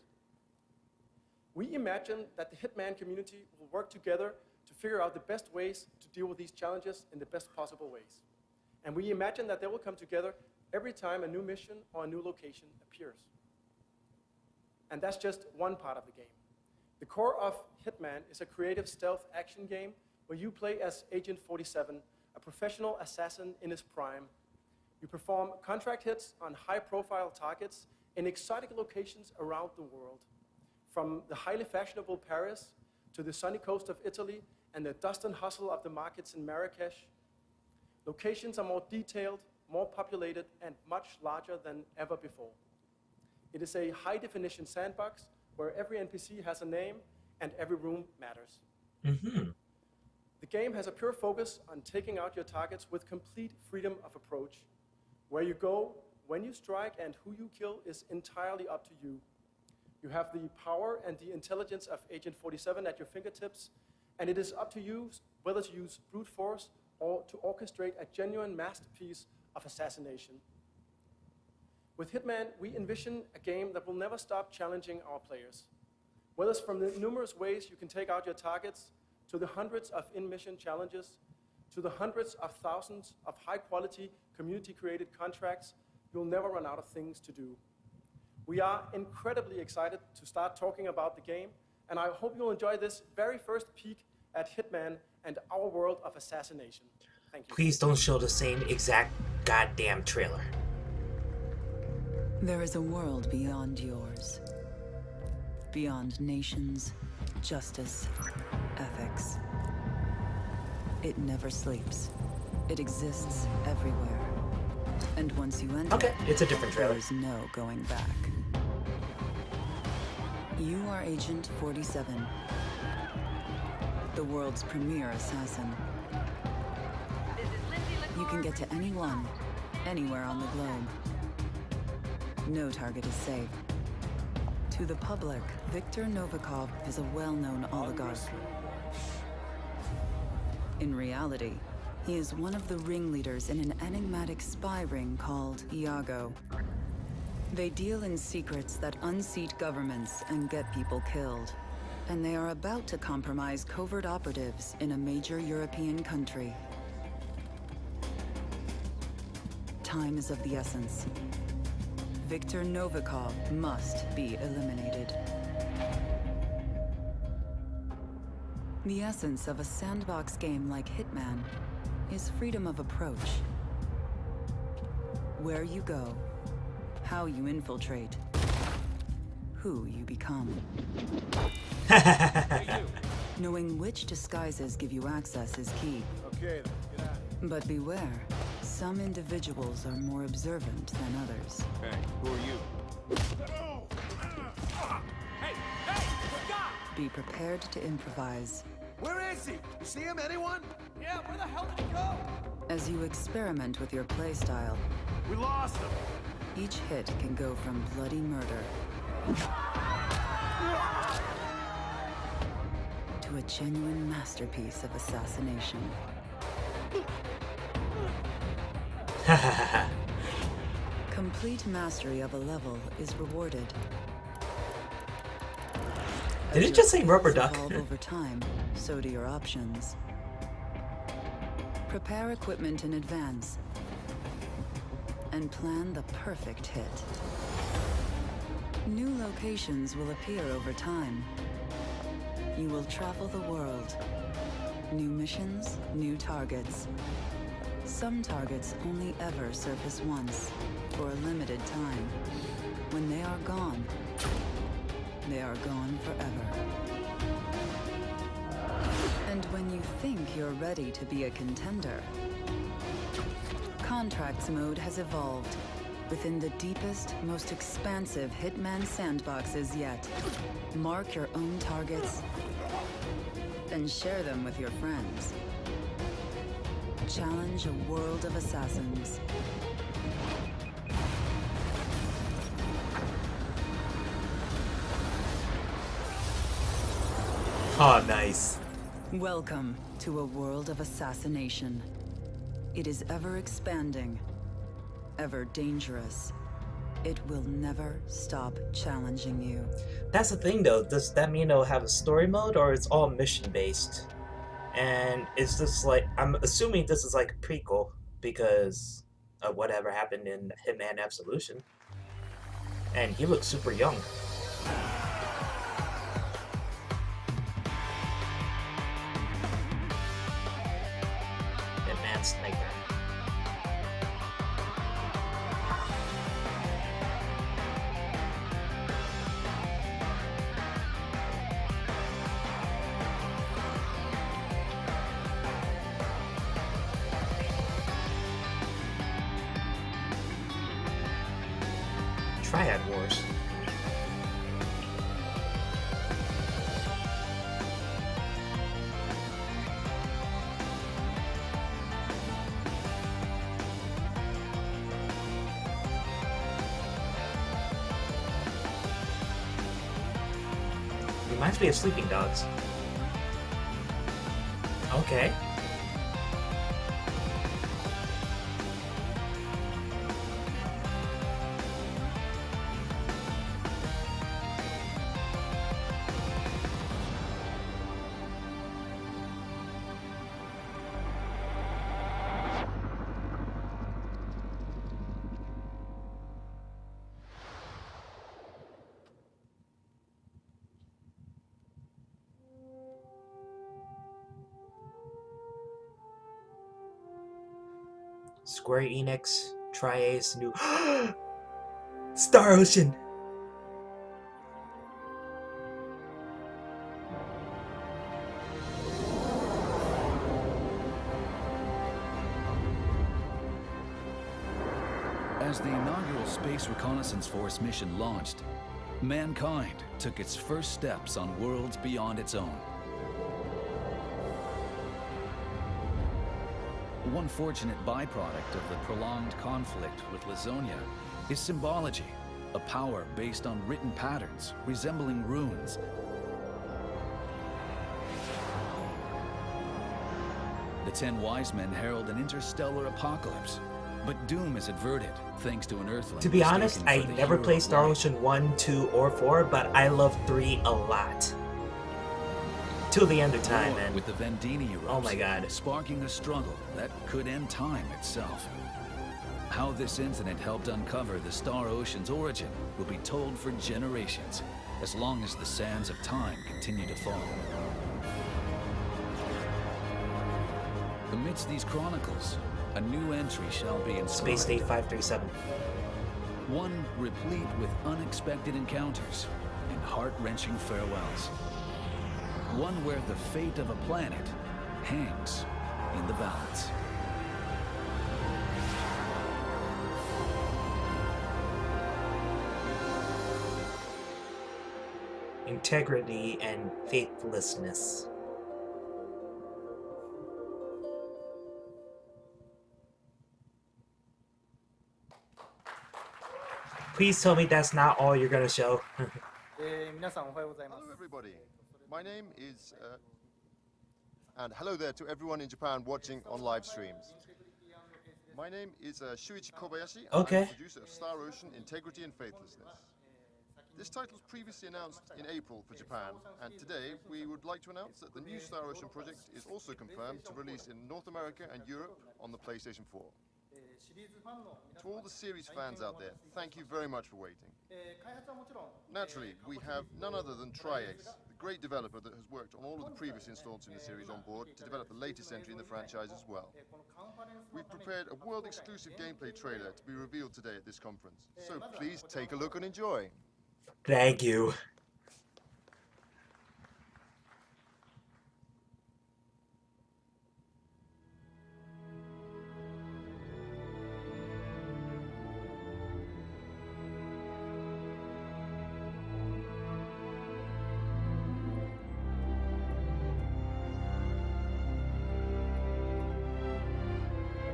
We imagine that the Hitman community will work together to figure out the best ways to deal with these challenges in the best possible ways. And we imagine that they will come together every time a new mission or a new location appears. And that's just one part of the game. The core of Hitman is a creative stealth action game where you play as Agent 47, a professional assassin in his prime. You perform contract hits on high-profile targets in exotic locations around the world, from the highly fashionable Paris to the sunny coast of Italy and the dust and hustle of the markets in Marrakesh. Locations are more detailed, more populated, and much larger than ever before. It is a high-definition sandbox where every NPC has a name and every room matters. Mm-hmm. The game has a pure focus on taking out your targets with complete freedom of approach. Where you go, when you strike, and who you kill is entirely up to you. You have the power and the intelligence of Agent 47 at your fingertips, and it is up to you whether to use brute force or to orchestrate a genuine masterpiece of assassination. With Hitman, we envision a game that will never stop challenging our players. Whether it's from the numerous ways you can take out your targets, to the hundreds of in-mission challenges, to the hundreds of thousands of high-quality, community-created contracts, you'll never run out of things to do. We are incredibly excited to start talking about the game, and I hope you'll enjoy this very first peek at Hitman and our world of assassination. Thank you. Please don't show the same exact goddamn trailer. There is a world beyond yours. Beyond nations, justice, ethics. It never sleeps. It exists everywhere. And once you enter, okay, it's a different trailer. There's no going back. You are Agent 47, the world's premier assassin. You can get to anyone, anywhere on the globe. No target is safe. To the public, Viktor Novikov is a well-known oligarch. In reality, he is one of the ringleaders in an enigmatic spy ring called Iago. They deal in secrets that unseat governments and get people killed. And they are about to compromise covert operatives in a major European country. Time is of the essence. Viktor Novikov must be eliminated. The essence of a sandbox game like Hitman is freedom of approach. Where you go, how you infiltrate, who you become. Knowing which disguises give you access is key. Okay, then, get out. But beware, some individuals are more observant than others. Hey, who are you? Be prepared to improvise. Where is he? You see him, anyone? Yeah, where the hell did he go? As you experiment with your playstyle, We lost him. each hit can go from bloody murder to a genuine masterpiece of assassination. Complete mastery of a level is rewarded. Did it just say rubber duck? Evolve over time, so do your options. Prepare equipment in advance and plan the perfect hit. New locations will appear over time. You will travel the world. New missions, new targets. Some targets only ever surface once, for a limited time. When they are gone forever. And when you think you're ready to be a contender, Contracts mode has evolved within the deepest, most expansive Hitman sandboxes yet. Mark your own targets and share them with your friends. Challenge a world of assassins. Oh, nice. Welcome to a world of assassination. It is ever expanding, ever dangerous. It will never stop challenging you. That's the thing though, does that mean it'll have a story mode or it's all mission based? And it's just like, I'm assuming this is like a prequel because of whatever happened in Hitman Absolution. And he looks super young. Hitman Sniper. Triad Wars. Reminds me of Sleeping Dogs. Okay. Square Enix, Tri-Ace, new Star Ocean. As the inaugural Space Reconnaissance Force mission launched, mankind took its first steps on worlds beyond its own. One fortunate byproduct of the prolonged conflict with Lazonia is symbology, a power based on written patterns resembling runes. The 10 wise men herald an interstellar apocalypse, but doom is averted thanks to an Earthling. To be honest, I mistaken for the never hero played of Star light. Ocean 1, 2, or 4, but I love 3 a lot. Till the end of time, War man. with the Vendini erupts, Oh my god. sparking a struggle that could end time itself. How this incident helped uncover the Star Ocean's origin will be told for generations, as long as the sands of time continue to fall. Amidst these chronicles, a new entry shall be inscribed. Space State 537. One replete with unexpected encounters and heart-wrenching farewells. One where the fate of a planet hangs in the balance. Integrity and faithlessness. Please tell me that's not all you're gonna show. Hello, everybody. My name is and hello there to everyone in Japan watching on live streams. My name is Shuichi Kobayashi, and I'm the producer of Star Ocean Integrity and Faithlessness. This title was previously announced in April for Japan, and today we would like to announce that the new Star Ocean project is also confirmed to release in North America and Europe on the PlayStation 4. To all the series fans out there, thank you very much for waiting. Naturally, we have none other than Tri-Ace, the great developer that has worked on all of the previous installments in the series on board to develop the latest entry in the franchise as well. We've prepared a world-exclusive gameplay trailer to be revealed today at this conference, so please take a look and enjoy. Thank you.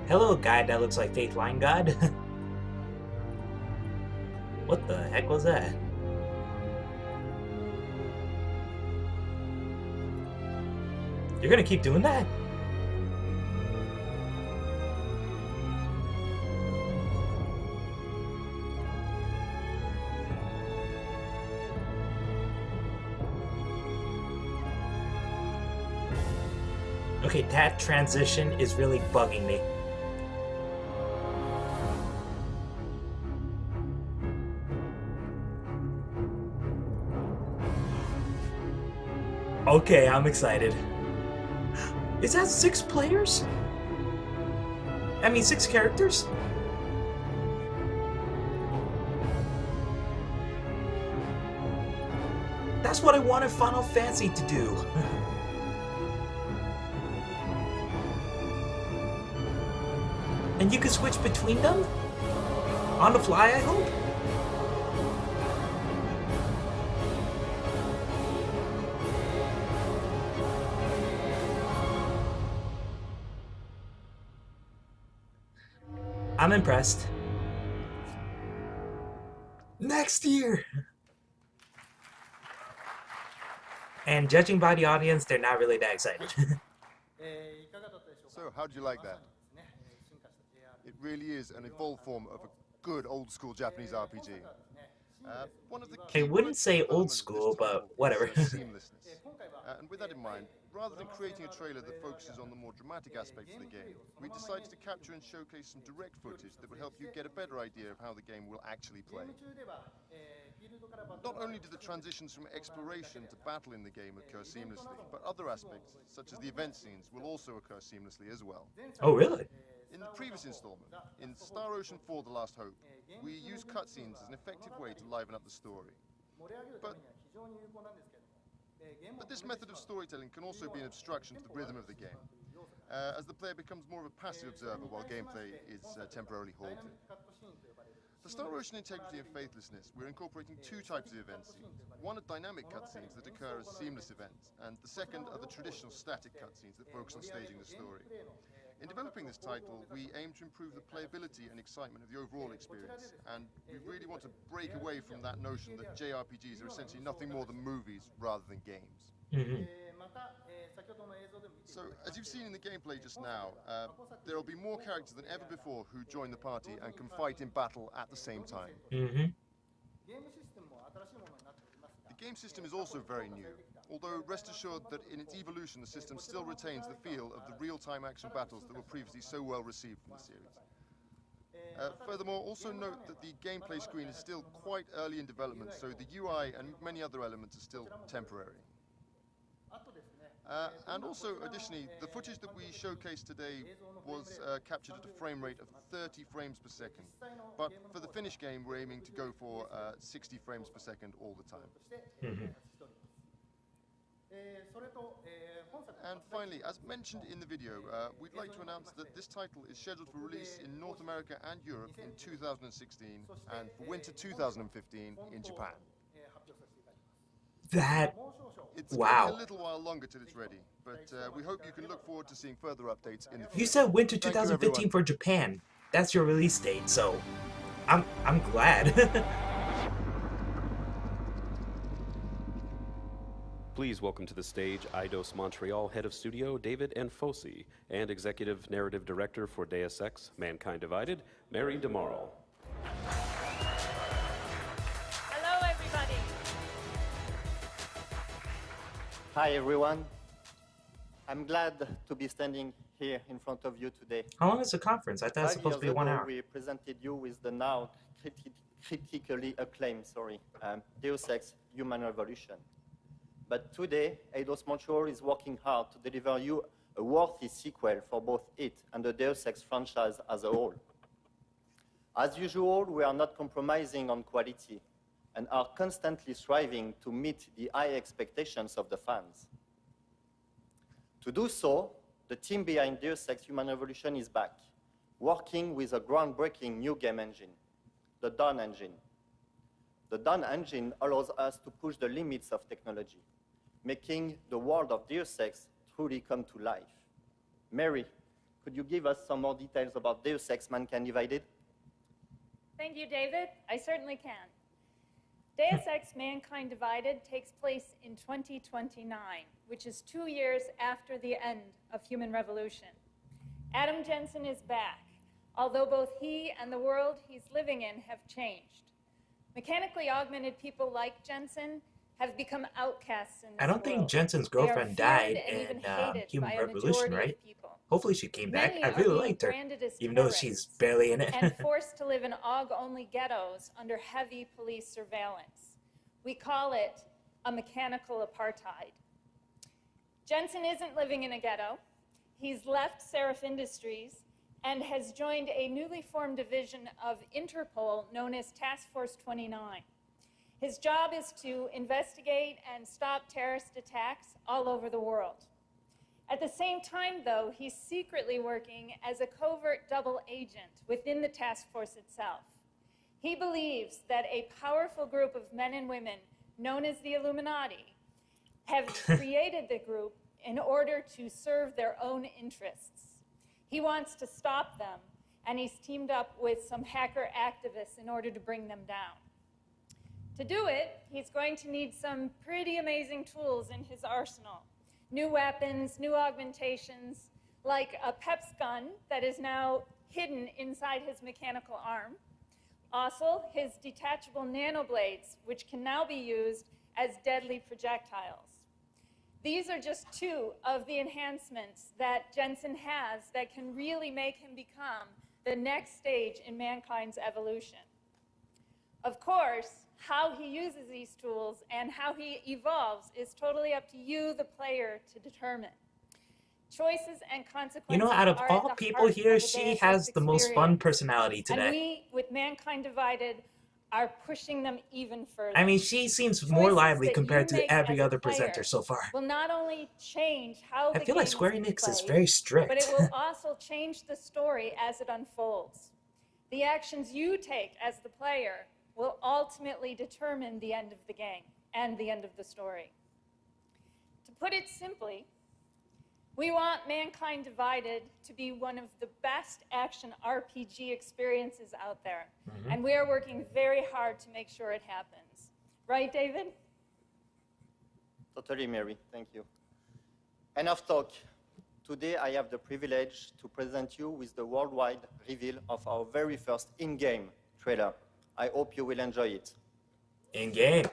Hello, guy that looks like Faith Line God. What the heck was that? You're gonna keep doing that? Okay, that transition is really bugging me. Okay, I'm excited. Is that 6 players? I mean, 6 characters? That's what I wanted Final Fantasy to do. And you can switch between them? On the fly, I hope? I'm impressed. Next year! And judging by the audience, they're not really that excited. So, how'd you like that? It really is an evolved form of a good old-school Japanese RPG. One of the I wouldn't say old school, but whatever. Seamlessness. And with that in mind, rather than creating a trailer that focuses on the more dramatic aspects of the game, we decided to capture and showcase some direct footage that would help you get a better idea of how the game will actually play. Not only do the transitions from exploration to battle in the game occur seamlessly, but other aspects, such as the event scenes, will also occur seamlessly as well. Oh, really? In the previous installment, in Star Ocean 4: The Last Hope, we used cutscenes as an effective way to liven up the story. But this method of storytelling can also be an obstruction to the rhythm of the game, as the player becomes more of a passive observer while gameplay is temporarily halted. For Star Ocean Integrity and Faithlessness, we're incorporating 2 types of event scenes. One are dynamic cutscenes that occur as seamless events, and the second are the traditional static cutscenes that focus on staging the story. In developing this title, we aim to improve the playability and excitement of the overall experience, and we really want to break away from that notion that JRPGs are essentially nothing more than movies rather than games. So, as you've seen in the gameplay just now, there will be more characters than ever before who join the party and can fight in battle at the same time. The game system is also very new, although rest assured that in its evolution the system still retains the feel of the real-time action battles that were previously so well received from the series. Furthermore, also note that the gameplay screen is still quite early in development, so the UI and many other elements are still temporary. And also, additionally, the footage that we showcased today was captured at a frame rate of 30 frames per second. But for the finished game, we're aiming to go for 60 frames per second all the time. And finally, as mentioned in the video, we'd like to announce that this title is scheduled for release in North America and Europe in 2016, and for winter 2015 in Japan. It's going to be a little while longer till it's ready, but we hope you can look forward to seeing further updates in the future. You said winter 2015 for Japan. That's your release date, so I'm glad. Please welcome to the stage Eidos Montreal Head of Studio David Enfosi and Executive Narrative Director for Deus Ex: Mankind Divided, Mary DeMarle. Hello, everybody. Hi, everyone. I'm glad to be standing here in front of you today. How long is the conference? I thought it was supposed to be 1 hour. We presented you with the now critically acclaimed, Deus Ex: Human Revolution. But today, Eidos Montreal is working hard to deliver you a worthy sequel for both it and the Deus Ex franchise as a whole. As usual, we are not compromising on quality and are constantly striving to meet the high expectations of the fans. To do so, the team behind Deus Ex: Human Revolution is back, working with a groundbreaking new game engine, the Dawn engine. The Dawn engine allows us to push the limits of technology, making the world of Deus Ex truly come to life. Mary, could you give us some more details about Deus Ex: Mankind Divided? Thank you, David. I certainly can. Deus Ex: Mankind Divided takes place in 2029, which is 2 years after the end of Human Revolution. Adam Jensen is back, although both he and the world he's living in have changed. Mechanically augmented people like Jensen have become outcasts in this I don't think world. Jensen's They are girlfriend feared died and in even hated Human by a Revolution, majority of right? people. Hopefully she came back. Many I are really being liked her, branded as even though she's terrorists barely in it. and forced to live in AUG-only ghettos under heavy police surveillance. We call it a mechanical apartheid. Jensen isn't living in a ghetto. He's left Seraph Industries and has joined a newly formed division of Interpol known as Task Force 29. His job is to investigate and stop terrorist attacks all over the world. At the same time, though, he's secretly working as a covert double agent within the task force itself. He believes that a powerful group of men and women known as the Illuminati have created the group in order to serve their own interests. He wants to stop them, and he's teamed up with some hacker activists in order to bring them down. To do it, he's going to need some pretty amazing tools in his arsenal. New weapons, new augmentations, like a PEPS gun that is now hidden inside his mechanical arm. Also, his detachable nanoblades, which can now be used as deadly projectiles. These are just two of the enhancements that Jensen has that can really make him become the next stage in mankind's evolution. Of course, how he uses these tools and how he evolves is totally up to you, the player, to determine. Choices and consequences. You know, out of are all at the people heart here, of the she Deus has Ex the most fun experience. personality And today. we, with Mankind Divided, are pushing them even further. I mean, she seems more Choices lively that compared you to make every as a other player presenter so far. will not only change how I the feel like game Square is Enix is played, very strict. but it will also change the story as it unfolds. The actions you take as the player will ultimately determine the end of the game and the end of the story. To put it simply, we want Mankind Divided to be one of the best action RPG experiences out there. Mhm. And we are working very hard to make sure it happens. Right, David? Totally, Mary. Thank you. Enough talk. Today, I have the privilege to present you with the worldwide reveal of our very first in-game trailer. I hope you will enjoy it. In-game.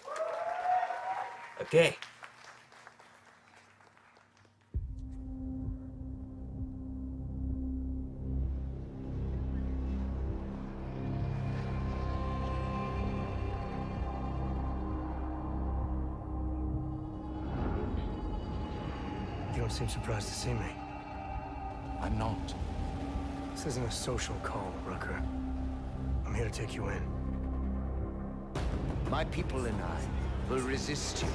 Okay. You don't seem surprised to see me. I'm not. This isn't a social call, Rucker. I'm here to take you in. My people and I will resist you.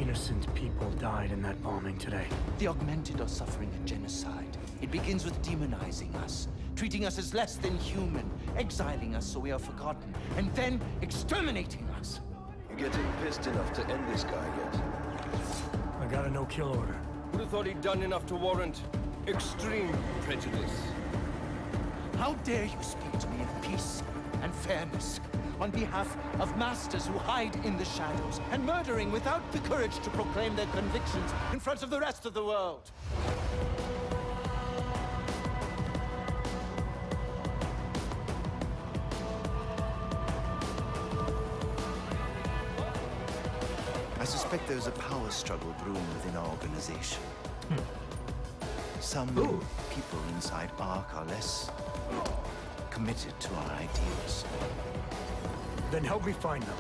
Innocent people died in that bombing today. The augmented are suffering a genocide. It begins with demonizing us, treating us as less than human, exiling us so we are forgotten, and then exterminating us. You getting pissed enough to end this guy yet? I got a no-kill order. Would have thought he'd done enough to warrant extreme prejudice. How dare you speak to me of peace and fairness? on behalf of masters who hide in the shadows and murdering without the courage to proclaim their convictions in front of the rest of the world. I suspect there's a power struggle brewing within our organization. Some people inside ARC are less committed to our ideals. Then help me find them.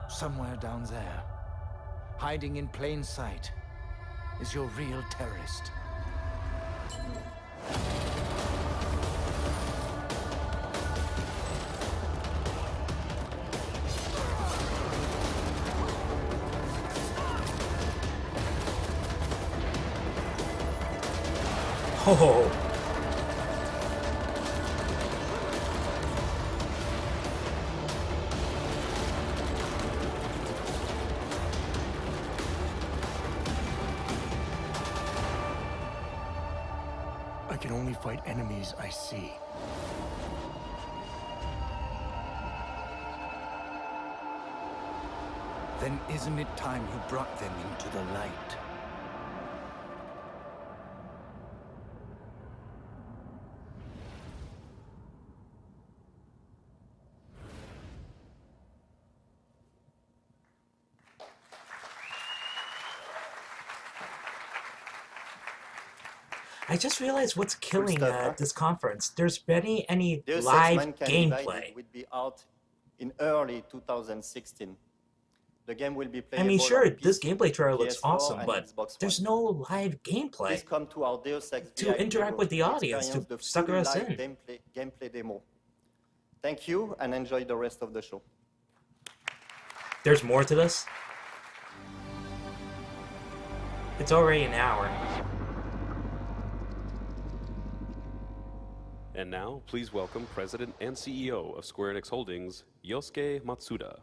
Somewhere down there, hiding in plain sight, is your real terrorist. Oh. I can only fight enemies I see. Then isn't it time you brought them into the light? I just realized what's killing this conference. There's barely any Deus live Ex Mankind gameplay. Divided will be out in early 2016. The game will be I playable mean, sure, on this PC, gameplay trailer looks PS4, awesome, and but Xbox there's One. no live gameplay Please come to our Deus Ex to VIP interact demo with the to audience, to experience the sucker fully us live in. gameplay demo. Thank you and enjoy the rest of the show. There's more to this? It's already an hour. And now, please welcome President and CEO of Square Enix Holdings, Yosuke Matsuda.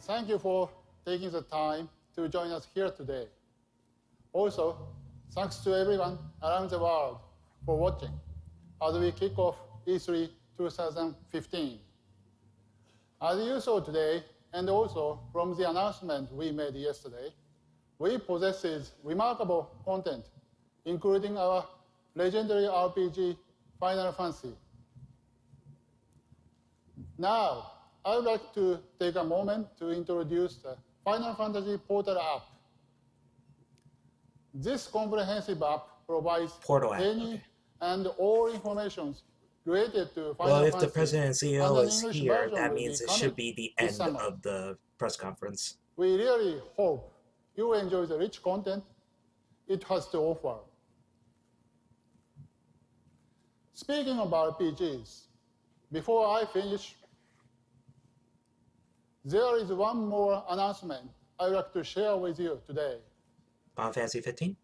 Thank you for taking the time to join us here today. Also, thanks to everyone around the world for watching as we kick off E3 2015. As you saw today, and also from the announcement we made yesterday, we possess remarkable content, including our legendary RPG, Final Fantasy. Now, I would like to take a moment to introduce the Final Fantasy Portal app. This comprehensive app provides any and all information related to Final Well, if Fantasy. the president and CEO and an is English here, version that will means be it should coming be the this end summer. of the press conference. We really hope you enjoy the rich content it has to offer. Speaking of RPGs, before I finish, there is one more announcement I'd like to share with you today. Final Fantasy 15?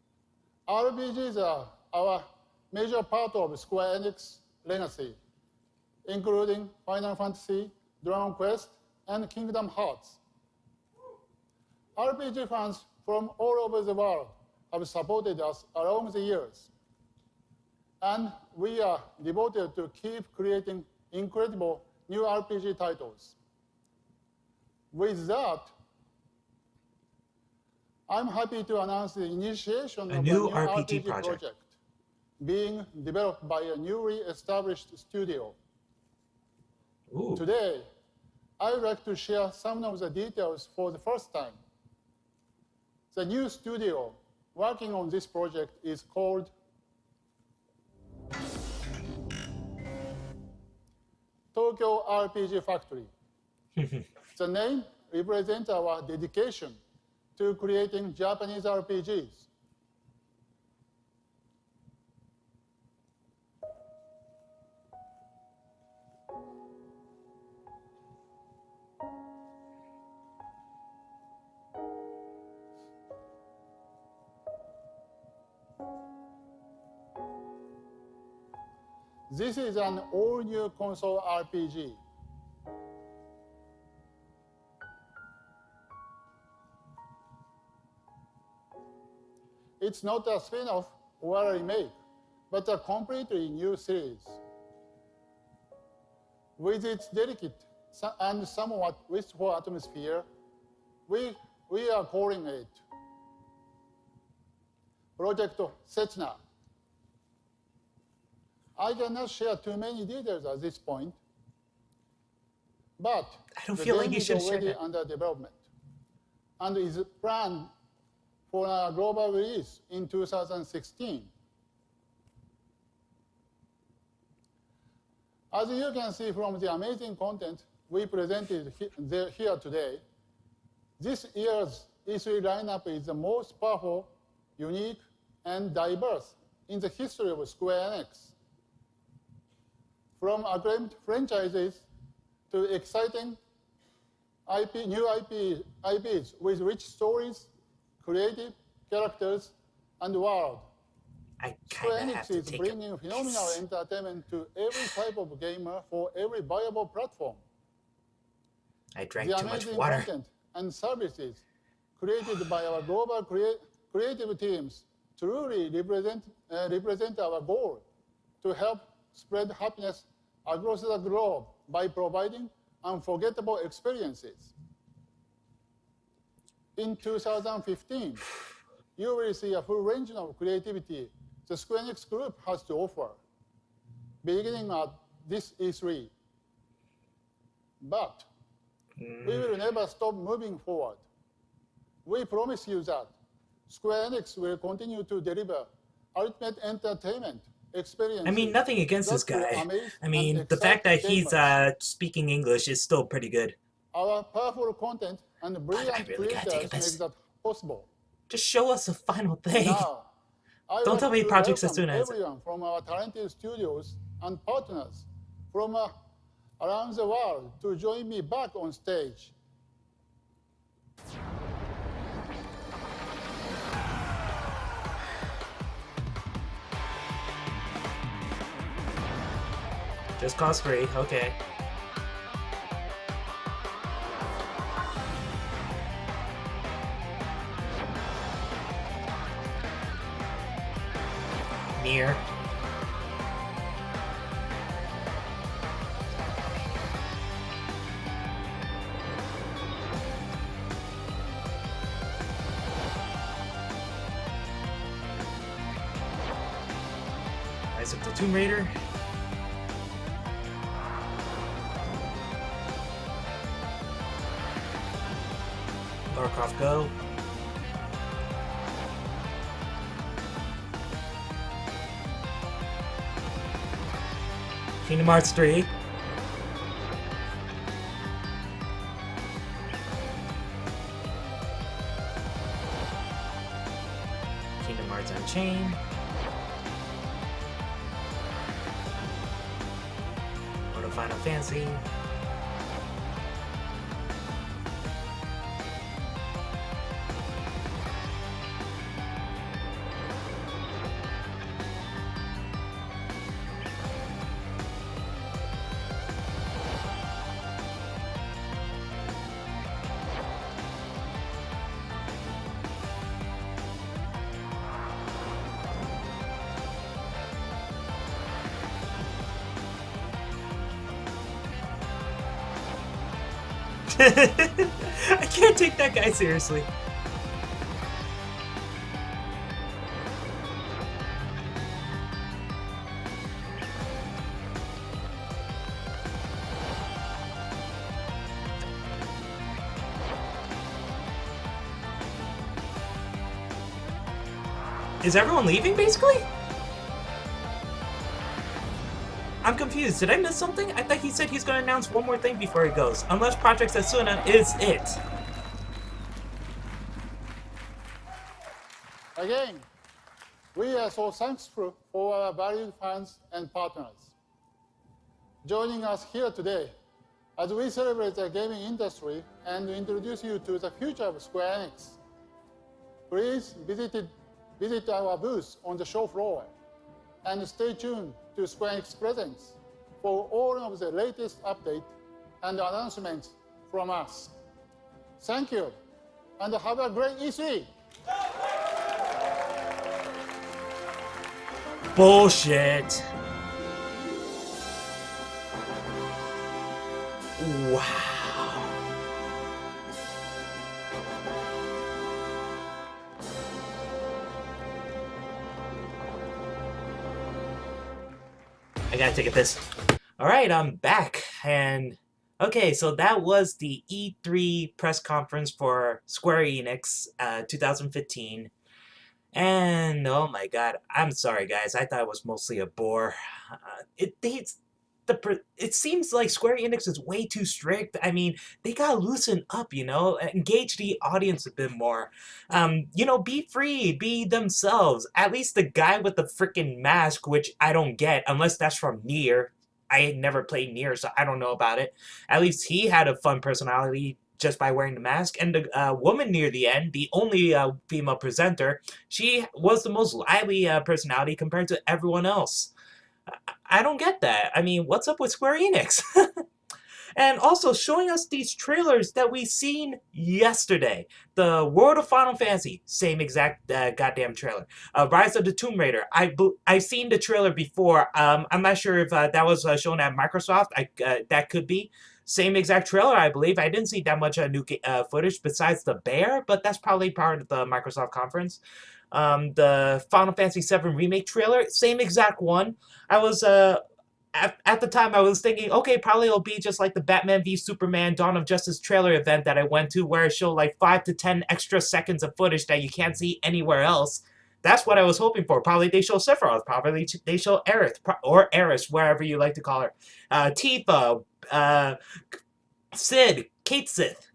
RPGs are our major part of Square Enix legacy, including Final Fantasy, Dragon Quest, and Kingdom Hearts. RPG fans from all over the world have supported us along the years, and we are devoted to keep creating incredible new RPG titles. With that, I'm happy to announce the initiation of a new RPG project being developed by a newly established studio. Ooh. Today, I would like to share some of the details for the first time. The new studio working on this project is called Tokyo RPG Factory. The name represents our dedication to creating Japanese RPGs. This is an all-new console RPG. It's not a spin-off or a remake, but a completely new series. With its delicate and somewhat wistful atmosphere, we are calling it Project Sechna. I cannot share too many details at this point, but I don't the feel like game you is should share already that. under development and is planned for a global release in 2016. As you can see from the amazing content we presented here today, this year's E3 lineup is the most powerful, unique, and diverse in the history of Square Enix. From acclaimed franchises to exciting new IPs with rich stories, creative characters, and world. Square Enix is bringing phenomenal entertainment to every type of gamer for every viable platform. I drank the too much amazing water. content and services created by our global creative teams truly represent our goal to help spread happiness across the globe by providing unforgettable experiences. In 2015, you will see a full range of creativity the Square Enix Group has to offer, beginning at this E3. But we will never stop moving forward. We promise you that Square Enix will continue to deliver ultimate entertainment experiences. I mean, nothing against this that will guy. amaze I mean, and the fact that excite he's gamers. speaking English is still pretty good. Our powerful content and brilliant really gotta take a creators make piss. that possible. Just show us the final thing. Now, I Don't want tell me to Project welcome Setsuna is- everyone from our talented studios and partners from around the world to join me back on stage. Just cause 3, okay. NieR. Rise of the Tomb Raider. Lara Croft GO. Kingdom Hearts 3. Kingdom Hearts Unchained. Moto Final Fantasy. I can't take that guy seriously. Is everyone leaving, basically? I'm confused. Did I miss something? I thought he said he's going to announce one more thing before he goes. Unless Project Setsuna is it. Again, we are so thankful for our valued fans and partners joining us here today as we celebrate the gaming industry and introduce you to the future of Square Enix. Please visit our booth on the show floor and stay tuned to Square Enix Presents for all of the latest updates and announcements from us. Thank you, and have a great E3! bullshit. Wow. I gotta take a piss. Alright, I'm back, and okay, so that was the E3 press conference for Square Enix 2015. And oh my god, I'm sorry guys, I thought it was mostly a bore. It seems like Square Enix is way too strict. I mean, they gotta loosen up, you know, engage the audience a bit more. You know, be free, be themselves. At least the guy with the freaking mask, which I don't get, unless that's from NieR. I never played NieR, so I don't know about it. At least he had a fun personality just by wearing the mask. And the woman near the end, the only female presenter, she was the most lively personality compared to everyone else. I don't get that. I mean, what's up with Square Enix? And also showing us these trailers that we seen yesterday. The World of Final Fantasy, same exact goddamn trailer. Rise of the Tomb Raider, I've seen the trailer before. I'm not sure if that was shown at Microsoft. That could be. Same exact trailer, I believe. I didn't see that much new footage besides the bear, but that's probably part of the Microsoft conference. The Final Fantasy VII Remake trailer, same exact one. I was, at the time, I was thinking, okay, probably it'll be just like the Batman v Superman Dawn of Justice trailer event that I went to, where it showed like 5 to 10 extra seconds of footage that you can't see anywhere else. That's what I was hoping for. Probably they show Sephiroth. Probably they show Aerith, or Eris, wherever you like to call her. Tifa, Sid, Kate Sith,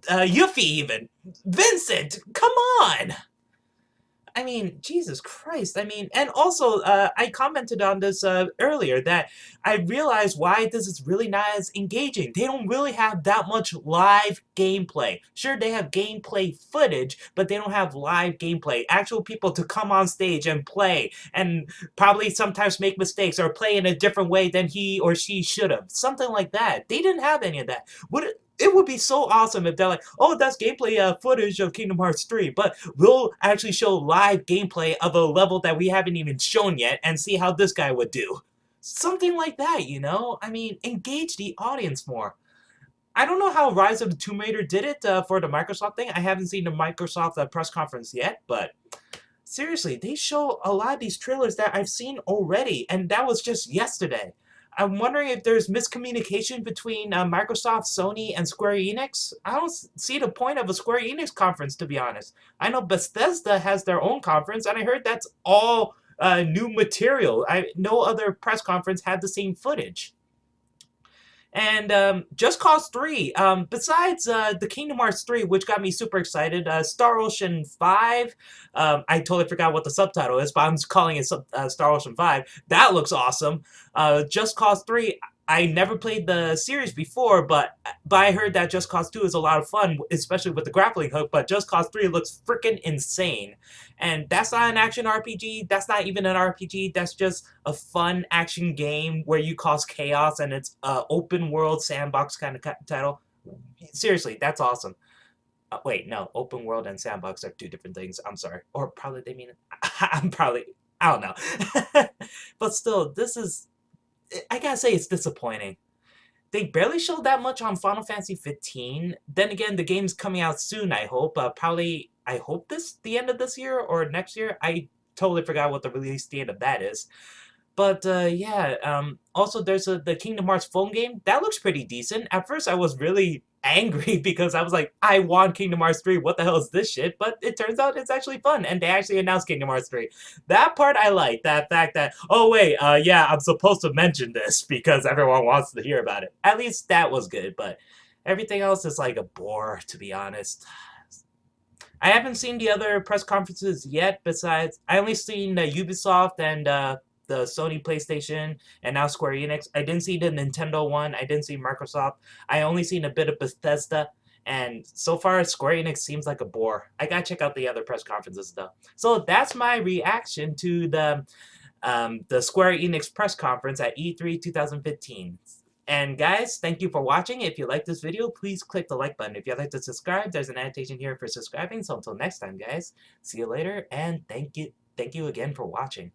Yuffie even, Vincent, come on! I mean, Jesus Christ. I mean, and also, I commented on this earlier, that I realized why this is really not as engaging. They don't really have that much live gameplay. Sure, they have gameplay footage, but they don't have live gameplay. Actual people to come on stage and play, and probably sometimes make mistakes, or play in a different way than he or she should have. Something like that. They didn't have any of that. It would be so awesome if they're like, oh, that's gameplay footage of Kingdom Hearts 3, but we'll actually show live gameplay of a level that we haven't even shown yet and see how this guy would do. Something like that, you know? I mean, engage the audience more. I don't know how Rise of the Tomb Raider did it for the Microsoft thing. I haven't seen the Microsoft press conference yet, but seriously, they show a lot of these trailers that I've seen already, and that was just yesterday. I'm wondering if there's miscommunication between Microsoft, Sony, and Square Enix. I don't see the point of a Square Enix conference, to be honest. I know Bethesda has their own conference, and I heard that's all new material. No other press conference had the same footage. And Just Cause 3, besides the Kingdom Hearts 3, which got me super excited, Star Ocean 5, I totally forgot what the subtitle is, but I'm just calling it Star Ocean 5. That looks awesome. Just Cause 3, I never played the series before, but I heard that Just Cause 2 is a lot of fun, especially with the grappling hook, but Just Cause 3 looks freaking insane. And that's not an action RPG, that's not even an RPG, that's just a fun action game where you cause chaos, and it's an open world sandbox kind of title. Seriously, that's awesome. Wait, no, open world and sandbox are two different things, I'm sorry. Or probably they mean, I don't know. But still, this is, I gotta say, it's disappointing. They barely showed that much on Final Fantasy 15. Then again, the game's coming out soon, I hope. Probably, I hope the end of this year or next year. I totally forgot what the release date of that is. But yeah, also there's the Kingdom Hearts phone game. That looks pretty decent. At first I was really angry because I was like, I want Kingdom Hearts 3, what the hell is this shit? But it turns out it's actually fun, and they actually announced Kingdom Hearts 3. That part I like, that fact that, oh wait, yeah, I'm supposed to mention this because everyone wants to hear about it. At least that was good, but everything else is like a bore, to be honest. I haven't seen the other press conferences yet, besides, I only seen Ubisoft and the Sony PlayStation, and now Square Enix. I didn't see the Nintendo one, I didn't see Microsoft. I only seen a bit of Bethesda, and so far Square Enix seems like a bore. I gotta check out the other press conferences though. So that's my reaction to the Square Enix press conference at E3 2015. And guys, thank you for watching. If you like this video, please click the like button. If you'd like to subscribe, there's an annotation here for subscribing. So until next time, guys, see you later, and thank you again for watching.